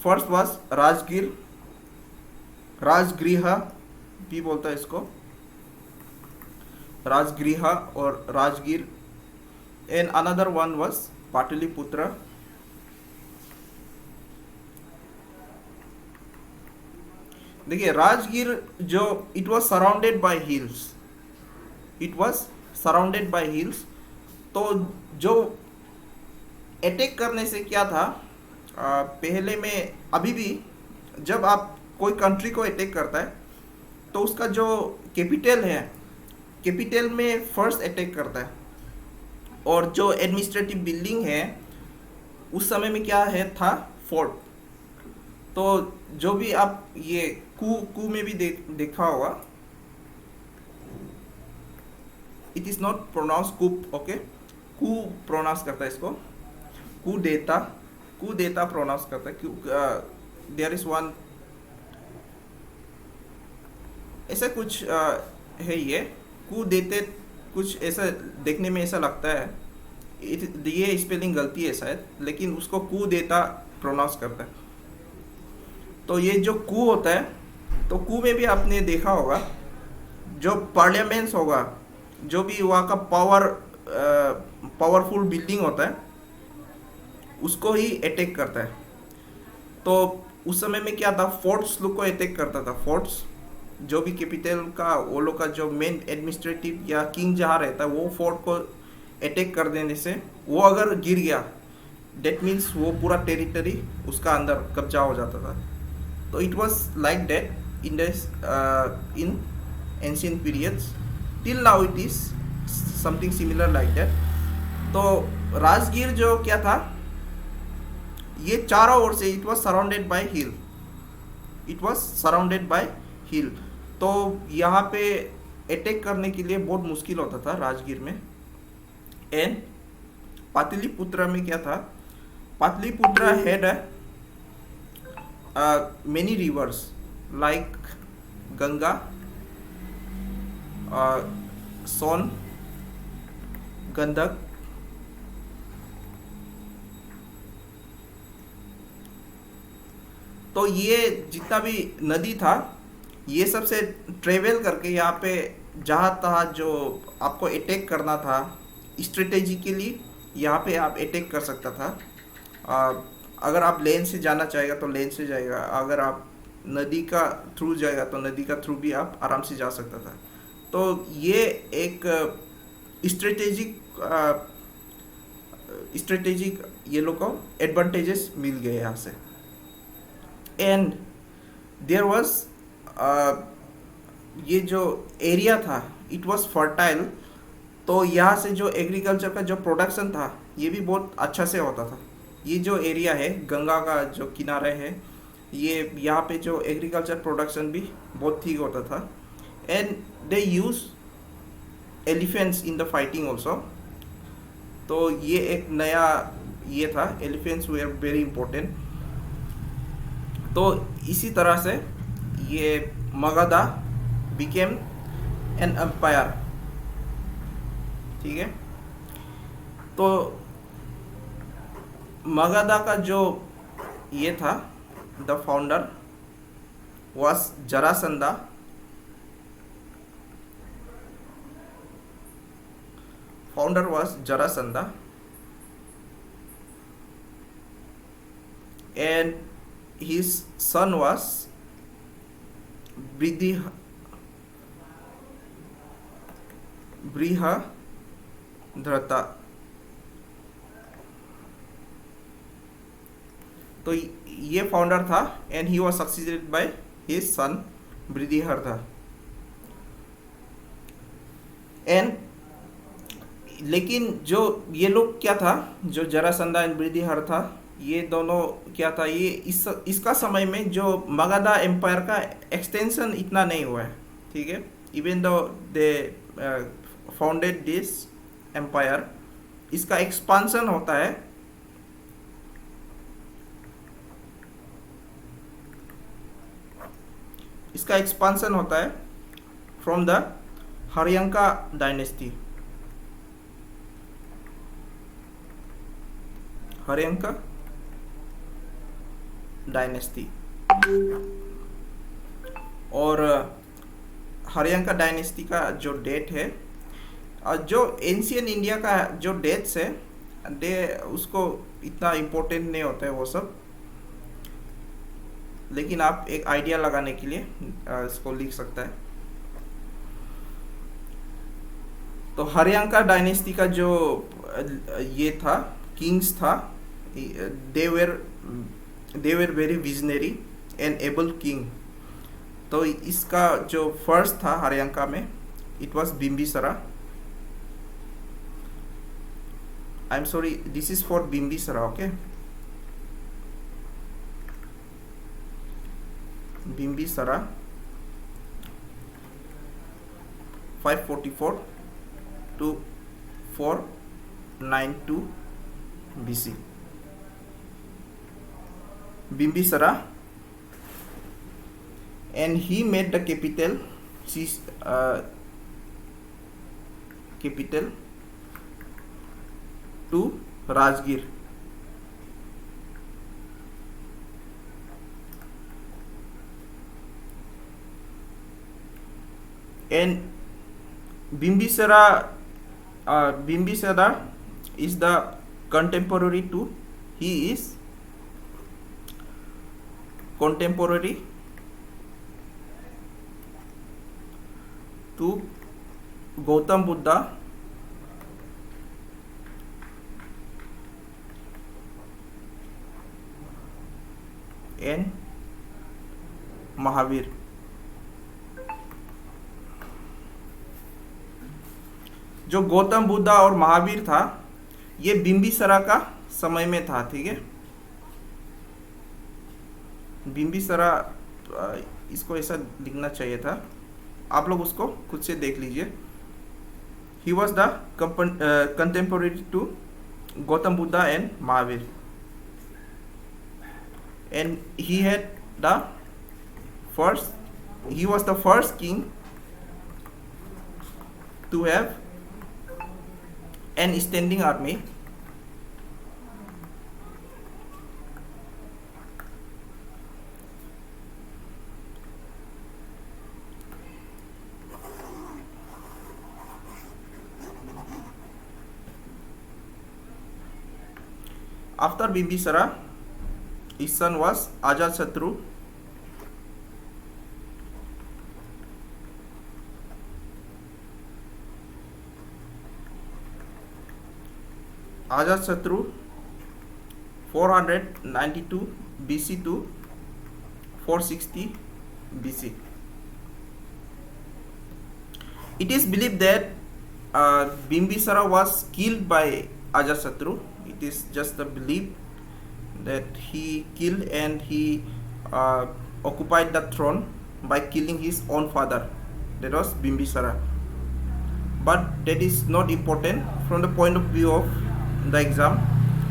फर्स्ट वाज राजगीर, राजगृह भी बोलता है इसको, राजगृह और Rajgir. And another one was Pataliputra. देखिए राजगीर जो it was surrounded by hills, तो जो अटैक करने से क्या था, पहले में अभी भी जब आप कोई कंट्री को अटैक करता है तो उसका जो कैपिटल है, कैपिटल में फर्स्ट अटैक करता है. और जो एडमिनिस्ट्रेटिव बिल्डिंग है उस समय में क्या है था, फोर्ट. तो जो भी आप ये कू में भी देखा होगा, it is not pronounce coup. Okay, coup pronounce करता है इसको, कू देता प्रोनाउंस करता है. देयर इज वन ऐसा कुछ है ये कू देते, कुछ ऐसा देखने में ऐसा लगता है. ये स्पेलिंग गलती है शायद, लेकिन उसको कू देता प्रोनाउंस करता है. तो ये जो कू होता है, तो कू में भी आपने देखा होगा जो पार्लियामेंट्स होगा, जो भी वहाँ का पावरफुल बिल्डिंग होता है उसको ही अटैक करता है. तो उस समय में क्या था, फोर्ट्स लोग को अटैक करता था. फोर्ट्स जो भी कैपिटल का, वो लोग का जो मेन एडमिनिस्ट्रेटिव या किंग जहाँ रहता है, वो फोर्ट को अटैक कर देने से वो अगर गिर गया, डेट मीन्स वो पूरा टेरिटरी उसका अंदर कब्जा हो जाता था. तो it was like that in ancient periods. Till now it is something similar like that. तो राजगीर जो क्या था, ये चारों ओर से इट वाज सराउंडेड बाय हिल. तो यहाँ पे अटैक करने के लिए बहुत मुश्किल होता था राजगीर में. एंड पाटलिपुत्र में क्या था, Pataliputra had many reverse like Ganga, सोन, गंडक. तो तो ये जितना भी नदी था ये सब से ट्रेवल करके यहाँ पे जहाँ तहाँ जो आपको अटैक करना था स्ट्रेटेजिकली यहाँ पे आप अटैक कर सकता था। आ, अगर आप लेन से जाना चाहेगा तो लेन से जाएगा, अगर आप नदी का थ्रू जाएगा तो नदी का थ्रू भी आप आराम से जा सकता था। तो ये एक स्ट्रेटेजिक स्ट्रेटेजिक ये लोग को एडवांटेजेस मिल गए यहाँ से। एंड देयर वाज ये जो एरिया था इट वाज फर्टाइल, तो यहाँ से जो एग्रीकल्चर का जो प्रोडक्शन था ये भी बहुत अच्छा से होता था। ये जो एरिया है गंगा का जो किनारे है ये यहाँ पे जो एग्रीकल्चर प्रोडक्शन भी बहुत ठीक होता था। And they use elephants in the fighting also. तो ये एक नया ये था, एलिफेंट्स वेर वेरी इंपॉर्टेंट। तो इसी तरह से ये मगधा बिकेम एन एम्पायर, ठीक है। तो मगधा का जो ये था the founder was Jarasandha. Founder was Jarasandha, and his son was Brihadrata. तो ये फाउंडर था and he was succeeded by his son बृहद्रथा। And लेकिन जो ये लोग क्या था, जो जरासंधा एंड बृहद्रथा ये दोनों क्या था, ये इसका समय में जो मगधा एम्पायर का एक्सटेंशन इतना नहीं हुआ है, ठीक है। Even though they founded this empire, इसका एक्सपांशन होता है from the Haryanka dynasty. Haryanka dynasty और हर्यंका डायनेस्टी का जो डेट है, जो एंशियन इंडिया का जो डेट्स है डे उसको इतना इम्पोर्टेंट नहीं होता है वो सब, लेकिन आप एक आइडिया लगाने के लिए इसको लिख सकता है। तो हर्यंका डायनेस्टी का जो ये था किंग्स था, they were very visionary and able king। तो इसका जो फर्स्ट था हर्यंका में it was Bimbisara. I'm sorry, this is for Bimbisara, okay। Bimbisara 544 to 492 BC। Bimbisara, and he made the capital to Rajgir। And Bimbisara is the contemporary to, he is contemporary to Gautam Buddha and Mahavir. जो गौतम बुद्धा और महावीर था ये बिम्बिसारा का समय में था, ठीक है। बिम्बिसारा इसको ऐसा लिखना चाहिए था, आप लोग उसको खुद से देख लीजिए। He was the contemporary to Gautam Buddha and Mahavir, and he was the first king to have an standing army After Bimbisara, his son was Ajatasattu. Ajatasattu 492 BC to 460 BC. It is believed that Bimbisara was killed by Ajatasattu. It is just a belief that he killed and he occupied the throne by killing his own father. That was Bimbisara. But that is not important from the point of view of the exam.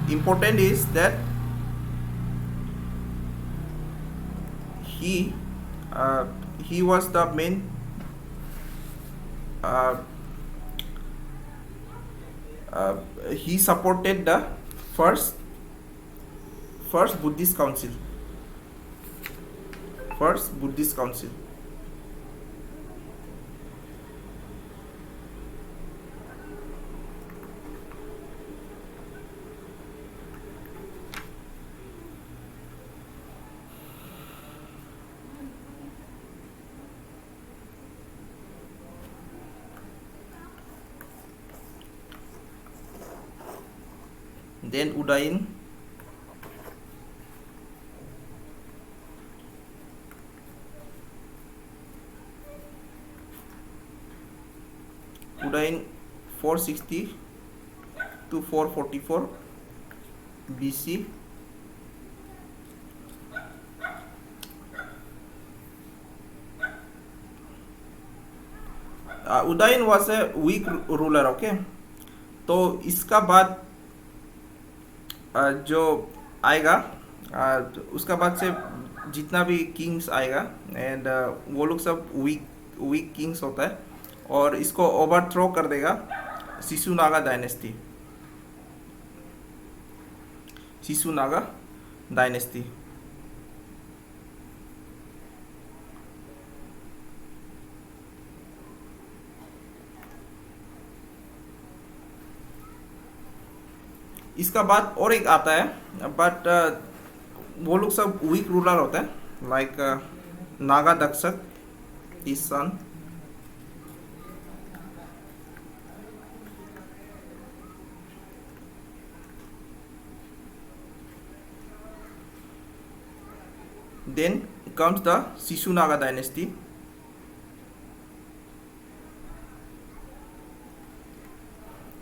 Important is that he was the main he supported the first Buddhist council. First Buddhist council. Then Udayin. Udayin 460 to 444 BC. Udayin was a weak ruler, okay. तो इसका बाद जो आएगा उसका बाद से जितना भी किंग्स आएगा एंड वो लोग सब वीक किंग्स होता है और इसको ओवरथ्रो कर देगा शिशुनागा डायनेस्टी. शिशुनागा डायनेस्टी. इसका बाद और एक आता है बट वो लोग सब वीक रूलर होते हैं लाइक नागा दक्षक इस सन. Then comes the Shishunaga dynasty.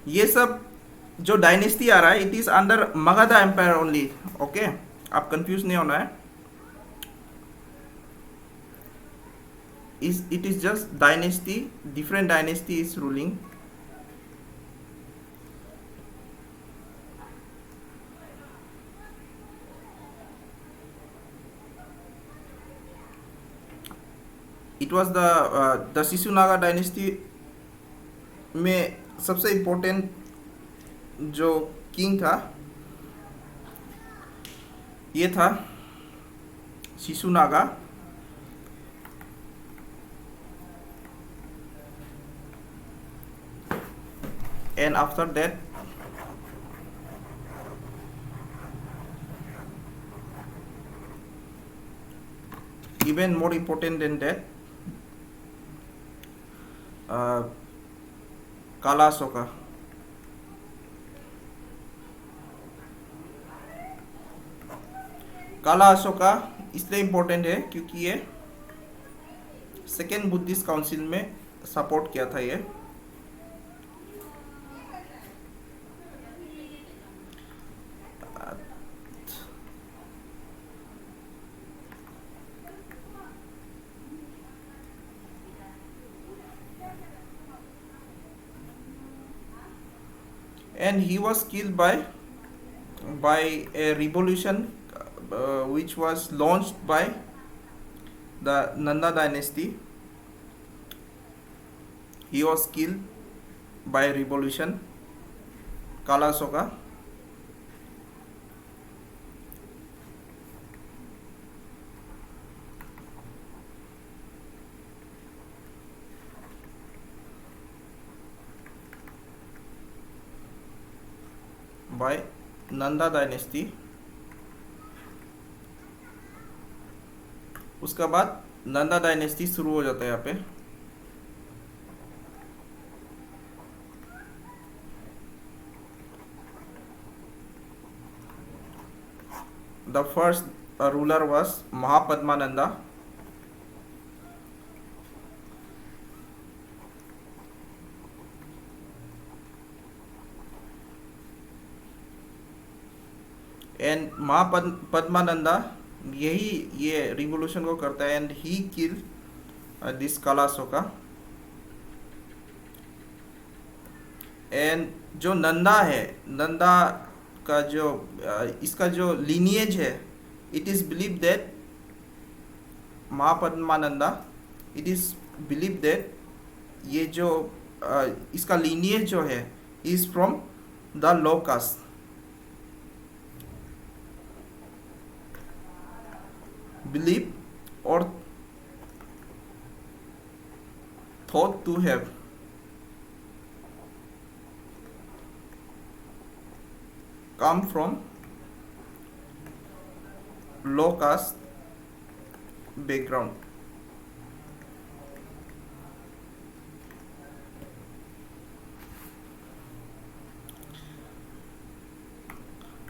ये सब जो डायनेस्टी आ रहा है it is under Magadha empire only. Okay, आप कंफ्यूज नहीं होना है. It is just dynasty, different dynasty is ruling. It was the Shishunaga dynasty में सबसे इम्पोर्टेंट जो किंग था ये था Shishunaga. And after that even more important than that, Kala Asoka. काला अशोका इसलिए इम्पोर्टेंट है क्योंकि ये सेकेंड बुद्धिस्ट काउंसिल में सपोर्ट किया था ये. And he was killed by a revolution which was launched by the Nanda dynasty. He was killed by a revolution. Kala Asoka. By Nanda dynasty, उसके बाद नंदा डायनेस्टी शुरू हो जाता है यहाँ पे। The first ruler was Mahapadmananda. And Mahapadmananda यही ये रिवोल्यूशन को करता है and he kill this कलाशोका। And जो नंदा है, नंदा का जो इसका जो लीनिएज है, it is believe that Mahapadmananda, it is believe that ये जो इसका लीनिएज जो है is from the low cast. Believe और thought to have come from low caste background।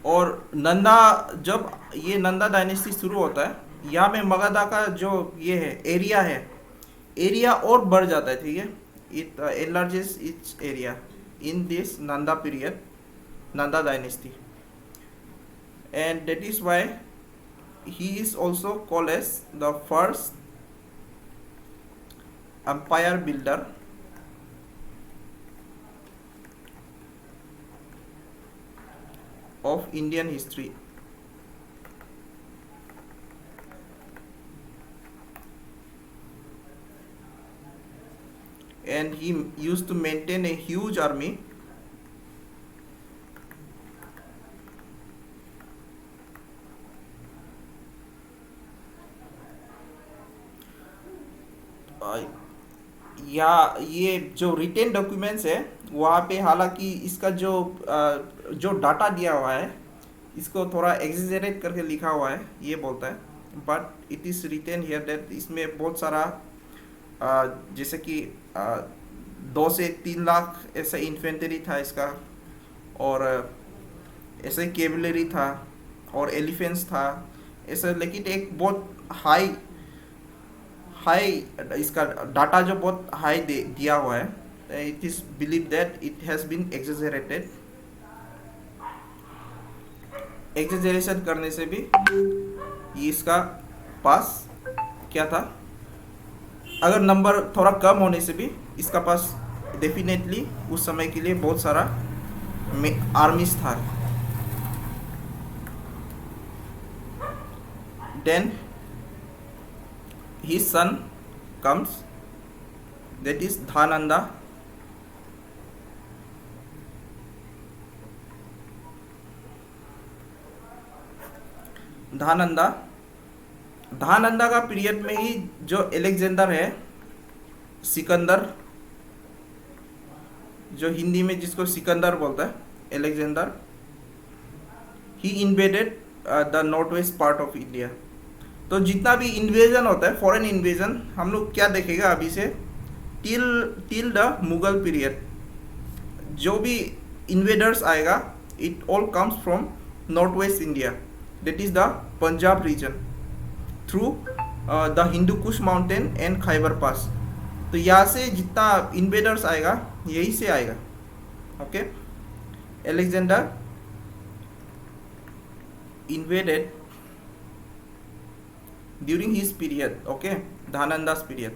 और नंदा, जब ये नंदा डायनेस्टी शुरू होता है, यहाँ में मगधा का जो ये है एरिया है, एरिया और बढ़ जाता है, ठीक है। It enlarges it's area in this Nanda period, Nanda dynasty, and that is why he is also called as the first empire builder of Indian history। And he used to maintain a huge army या ये जो retain documents है वहाँ पे, हालांकि इसका जो data दिया हुआ है इसको थोड़ा एग्जेजरेट करके लिखा हुआ है, ये बोलता है, but it is written here that इसमें बहुत सारा जैसे कि 2 से 3 लाख ऐसा इन्फेंट्री था इसका, और ऐसे कैवलरी था और एलिफेंट्स था ऐसा, लेकिन एक बहुत हाई इसका डाटा जो बहुत हाई दिया हुआ है। It is believe that it has been exaggerated. Exaggeration करने से भी ये इसका पास क्या था, अगर नंबर थोड़ा कम होने से भी इसका पास डेफिनेटली उस समय के लिए बहुत सारा आर्मीज था। Then his son comes, that is Dhananda। Dhananda का पीरियड में ही जो अलेक्जेंडर है, सिकंदर, जो हिंदी में जिसको सिकंदर बोलता है, Alexander, he invaded the north west part of India. तो जितना भी इन्वेजन होता है, फॉरेन इन्वेजन, हम लोग क्या देखेगा अभी से टिल द मुगल पीरियड, जो भी इन्वेडर्स आएगा it all comes from north west India, that is the Punjab reason, through the Hindu Kush mountain and Khyber पास। तो यहाँ से जितना इन्वेडर्स आएगा यही से आएगा। Okay, Alexander invaded during his period, okay, Dhananda's period,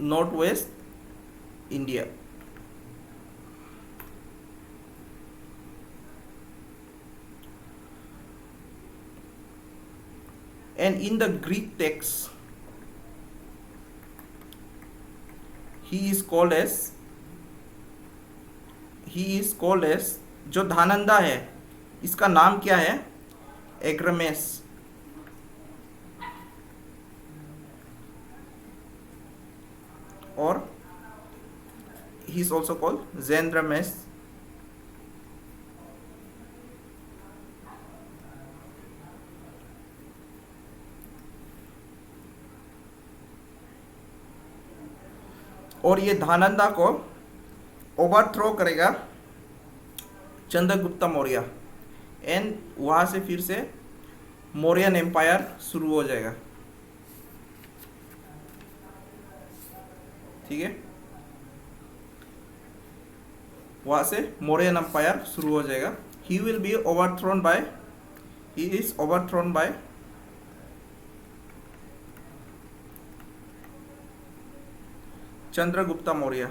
northwest India। And in the Greek text he is called as जो धानंदा है इसका नाम क्या है, एग्रमेस। और he is also called Zendrames। और ये धानंदा को ओवरथ्रो करेगा चंद्रगुप्ता मौर्य, एंड वहाँ से फिर से मौर्यन एम्पायर शुरू हो जाएगा। ठीक है, वहाँ से मौर्यन एम्पायर शुरू हो जाएगा। He will be overthrown by, he is overthrown by Chandragupta Maurya.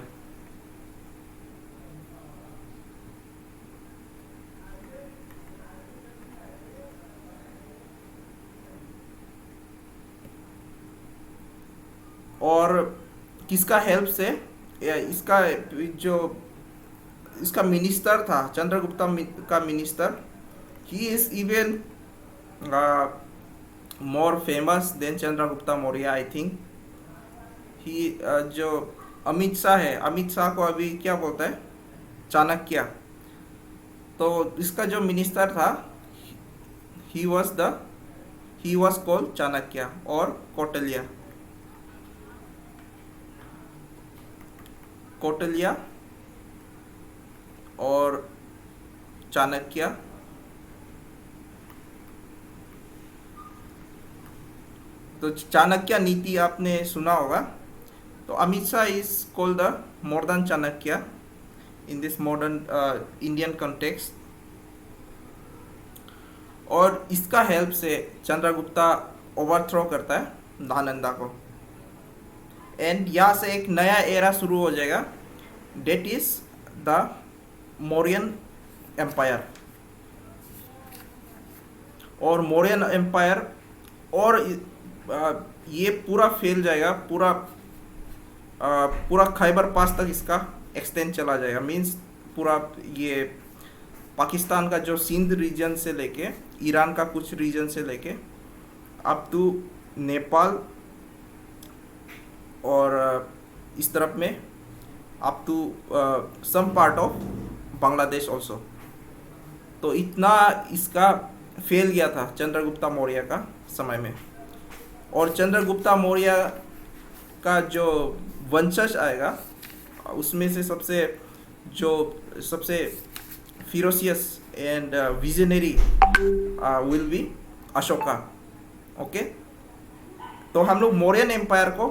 और किसका हेल्प से? इसका जो इसका मिनिस्टर था, चंद्रगुप्ता का minister, he is even more famous than Chandragupta Maurya I think. ही जो अमित शाह है, अमित शाह को अभी क्या बोलता है? चाणक्य। तो इसका जो मिनिस्टर था, ही वॉज कॉल्ड चाणक्य और कौटिल्य और चाणक्य। तो चाणक्य नीति आपने सुना होगा। तो Amit Shah is called the modern Chanakya in this modern Indian context. और इसका हेल्प से चंद्रगुप्ता ओवरथ्रो करता है नालंदा को, एंड यहाँ से एक नया एरा शुरू हो जाएगा, that is the Mauryan empire. और मौर्यन एम्पायर और ये पूरा फैल जाएगा, पूरा खैबर पास तक इसका एक्सटेंड चला जाएगा। मींस पूरा ये पाकिस्तान का जो सिंध रीजन से लेके ईरान का कुछ रीजन से लेके अप टू नेपाल और इस तरफ में up to some part of Bangladesh also. तो इतना इसका फैल गया था चंद्रगुप्ता मौर्य का समय में। और चंद्रगुप्ता मौर्य का जो वंशज आएगा उसमें से सबसे फिरोसियस and visionary will be Ashoka. Okay, तो हम लोग मौर्यन एम्पायर को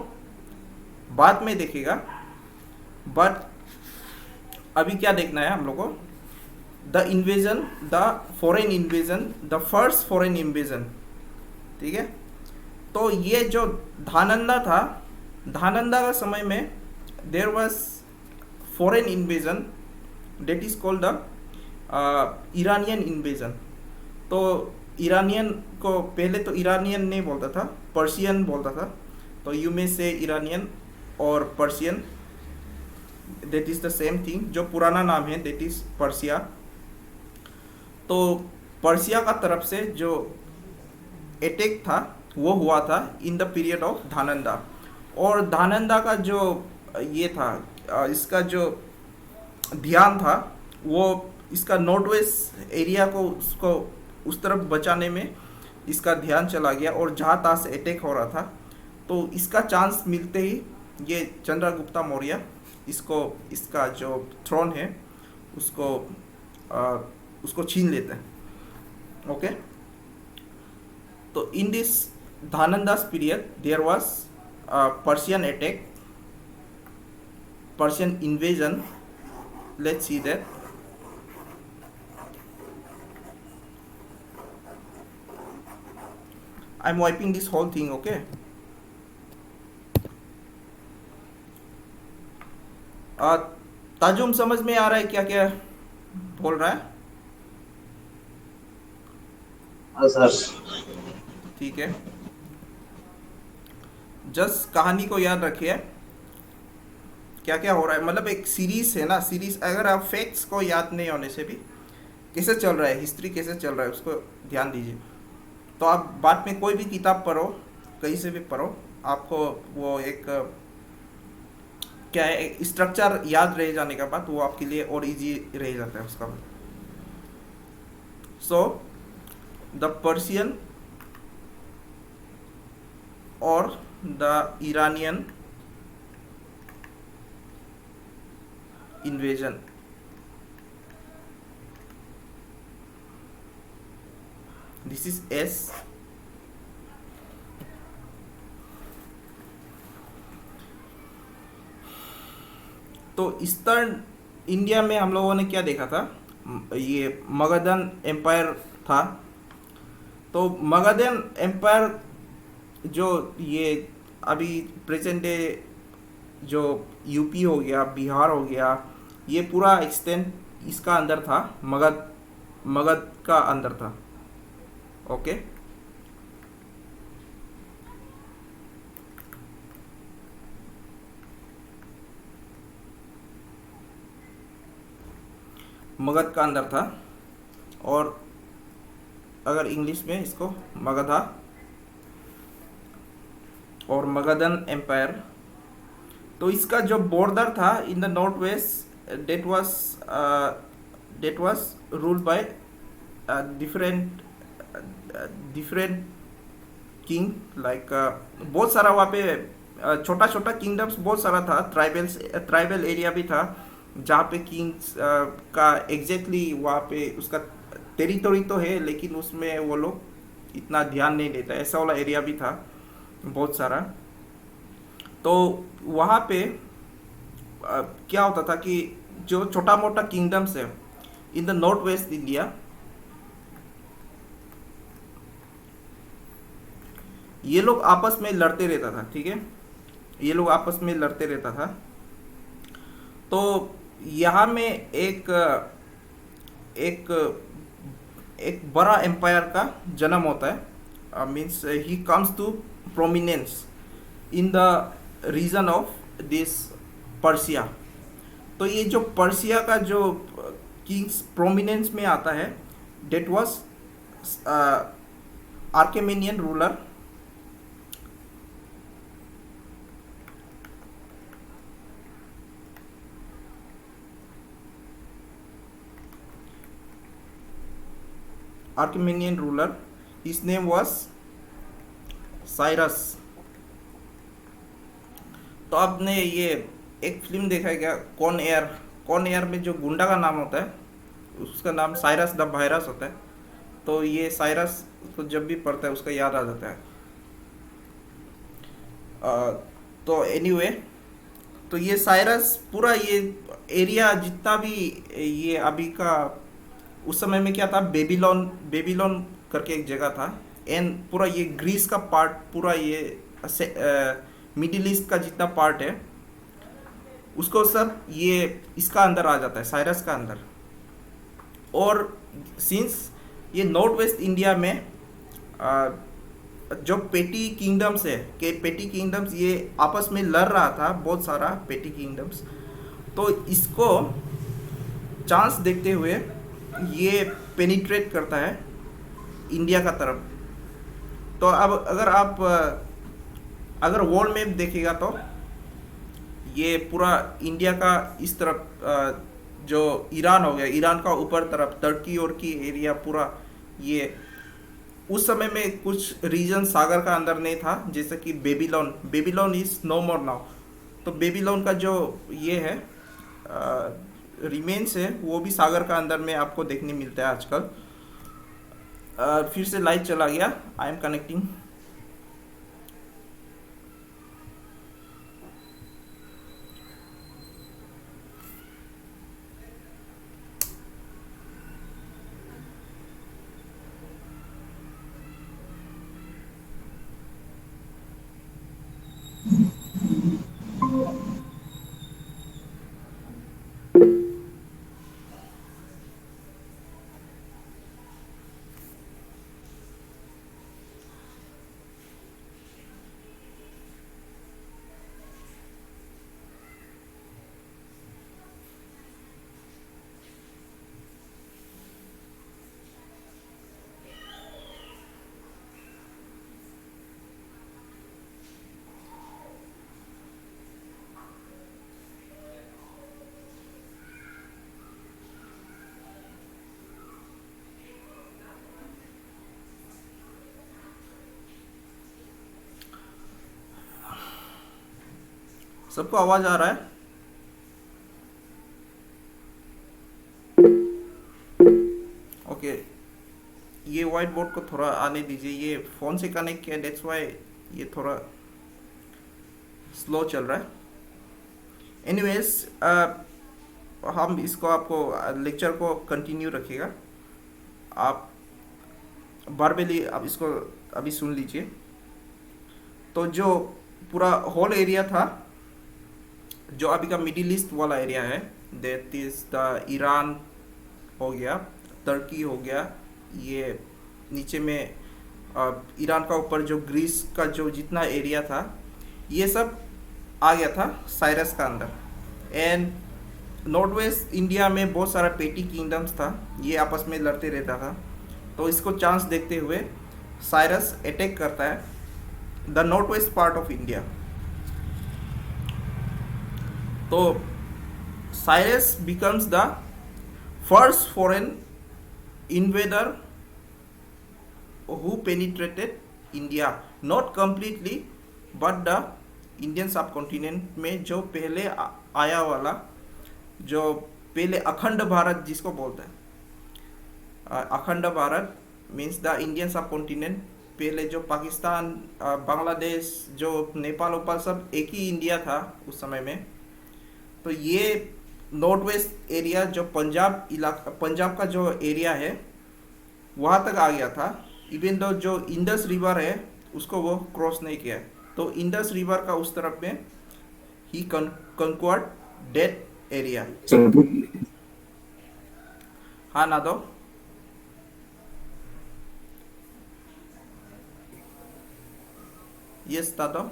बाद में देखेगा, बट अभी क्या देखना है हम लोग को? The first foreign invasion. ठीक है, तो ये जो धानंदा था, धानंदा का समय में there was foreign invasion that is called the Iranian invasion. तो ईरानियन को पहले तो ईरानियन नहीं बोलता था, पर्शियन बोलता था। तो यू में से ईरानियन और Persian that is the same thing. जो पुराना नाम है दैट इज पर्शिया। तो पर्शिया का तरफ से जो अटैक था वो हुआ था इन द पीरियड ऑफ धानंदा। और धानंदा का जो ये था, इसका जो ध्यान था वो इसका नॉर्थ वेस्ट एरिया को उसको उस तरफ बचाने में इसका ध्यान चला गया। और जहाँ तहाँ से अटैक हो रहा था, तो इसका चांस मिलते ही ये चंद्रगुप्ता मौर्य इसका जो थ्रोन है उसको छीन लेते हैं। ओके, तो in this धानंदास period there was Persian attack, Persian invasion. Let's see that. I'm wiping this whole thing, okay? ताजुम समझ में आ रहा है क्या क्या बोल रहा है? हाँ सर। ठीक है, जस्ट कहानी को याद रखिए क्या क्या हो रहा है। मतलब एक सीरीज है ना, सीरीज। अगर आप फैक्ट्स को याद नहीं होने से भी कैसे चल रहा है, हिस्ट्री कैसे चल रहा है, उसको ध्यान दीजिए। तो आप बाद में कोई भी किताब पढ़ो, कहीं से भी पढ़ो, आपको वो एक क्या है स्ट्रक्चर याद रह जाने के बाद वो आपके लिए और इजी रह जाता है उसका बाद। सो द पर्शियन और the Iranian invasion. This is S. तो ईस्टर्न इंडिया में हम लोगों ने क्या देखा था, ये मगधन एम्पायर था। तो मगधन एम्पायर जो ये अभी प्रेजेंट डे जो यूपी हो गया, बिहार हो गया, ये पूरा एक्सटेंट इसका अंदर था, मगध मगध का अंदर था। ओके, मगध का अंदर था। और अगर इंग्लिश में इसको मगधा और मगधन एम्पायर। तो इसका जो बॉर्डर था in the north west, that was ruled by different different king, like बहुत सारा वहाँ पे छोटा छोटा किंगडम्स बहुत सारा था, ट्राइबल एरिया भी था जहाँ पे किंग्स का एग्जैक्टली वहाँ पे उसका टेरिटोरी तो है, लेकिन उसमें वो लोग इतना ध्यान नहीं देता, ऐसा वाला एरिया भी था बहुत सारा। तो वहाँ पे क्या होता था कि जो छोटा मोटा किंगडम्स है इन द नॉर्थ वेस्ट इंडिया, ये लोग आपस में लड़ते रहता था। ठीक है, ये लोग आपस में लड़ते रहता था। तो यहाँ में एक एक बड़ा एम्पायर का जन्म होता है, means he comes to prominence in the region of this Persia. तो ये जो पर्सिया का जो किंग्स प्रोमिनेंस में आता है, डेट वाज आर्केमेनियन ruler. Armenian ruler, his name was Cyrus. तो आपने ये एक फिल्म देखा है क्या, कौन एयर? कौन एयर में जो गुंडा का नाम होता है उसका नाम साइरस द वायरस होता है। तो ये साइरस को जब भी पढ़ता है उसका याद आ जाता है। तो एनीवे, तो ये साइरस पूरा ये एरिया जितना भी ये अभी का, उस समय में क्या था, बेबीलोन बेबीलोन करके एक जगह था, एंड पूरा ये ग्रीस का पार्ट, पूरा ये मिडिल ईस्ट का जितना पार्ट है उसको सब ये इसका अंदर आ जाता है, साइरस का अंदर। और सिंस ये नॉर्थ वेस्ट इंडिया में जो पेटी किंगडम्स है, के पेटी किंगडम्स ये आपस में लड़ रहा था, बहुत सारा पेटी किंगडम्स। तो इसको चांस देखते हुए ये पेनिट्रेट करता है इंडिया का तरफ। तो अब अगर आप अगर वर्ल्ड मैप देखेगा तो ये पूरा इंडिया का इस तरफ जो ईरान हो गया, ईरान का ऊपर तरफ टर्की और की एरिया पूरा, ये उस समय में कुछ रीजन सागर का अंदर नहीं था, जैसे कि Babylon is no more now. तो बेबीलोन का जो ये है रिमेन्स है वो भी सागर का अंदर में आपको देखने मिलता है आजकल। फिर से लाइट चला गया, आई एम कनेक्टिंग। सबको आवाज आ रहा है? ओके, ये व्हाइट बोर्ड को थोड़ा आने दीजिए, ये फ़ोन से कनेक्ट किया, दैट्स वाई ये थोड़ा स्लो चल रहा है। एनीवेज, हम इसको आपको लेक्चर को कंटिन्यू रखिएगा, आप बारबेली आप इसको अभी सुन लीजिए। तो जो पूरा होल एरिया था, जो अभी का मिडिल ईस्ट वाला एरिया है, दैट इज द ईरान हो गया, तुर्की हो गया, ये नीचे में ईरान का ऊपर जो ग्रीस का जो जितना एरिया था, ये सब आ गया था साइरस का अंदर। एंड नॉर्थ वेस्ट इंडिया में बहुत सारा पेटी किंगडम्स था, ये आपस में लड़ते रहता था। तो इसको चांस देखते हुए साइरस अटैक करता है the north west part of India. तो Cyrus becomes the first foreign invader who penetrated India, not completely but the Indian subcontinent में जो पहले आया वाला, जो पहले अखंड भारत जिसको बोलते हैं, अखंड भारत मीन्स द इंडियन सब कॉन्टिनेंट। पहले जो पाकिस्तान, बांग्लादेश, जो नेपाल उपाल सब एक ही इंडिया था उस समय में। तो ये नॉर्थ वेस्ट एरिया जो पंजाब इलाका, पंजाब का जो एरिया है वहाँ तक आ गया था। इवन दो जो इंडस रिवर है उसको वो क्रॉस नहीं किया। तो इंडस रिवर का उस तरफ में ही कंक्वर्ड डेट एरिया। हाँ ना दो, यस दादो।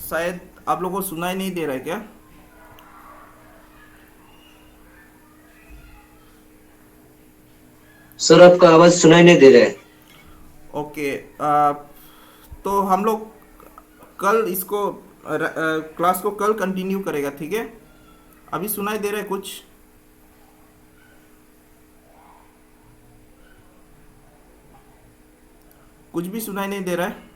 शायद आप लोगों को सुनाई नहीं दे रहा है क्या? सर आपका आवाज सुनाई नहीं दे रहा है। ओके, तो हम लोग कल इसको क्लास को कल कंटिन्यू करेगा, ठीक है? अभी सुनाई दे रहा है कुछ? कुछ भी सुनाई नहीं दे रहा है?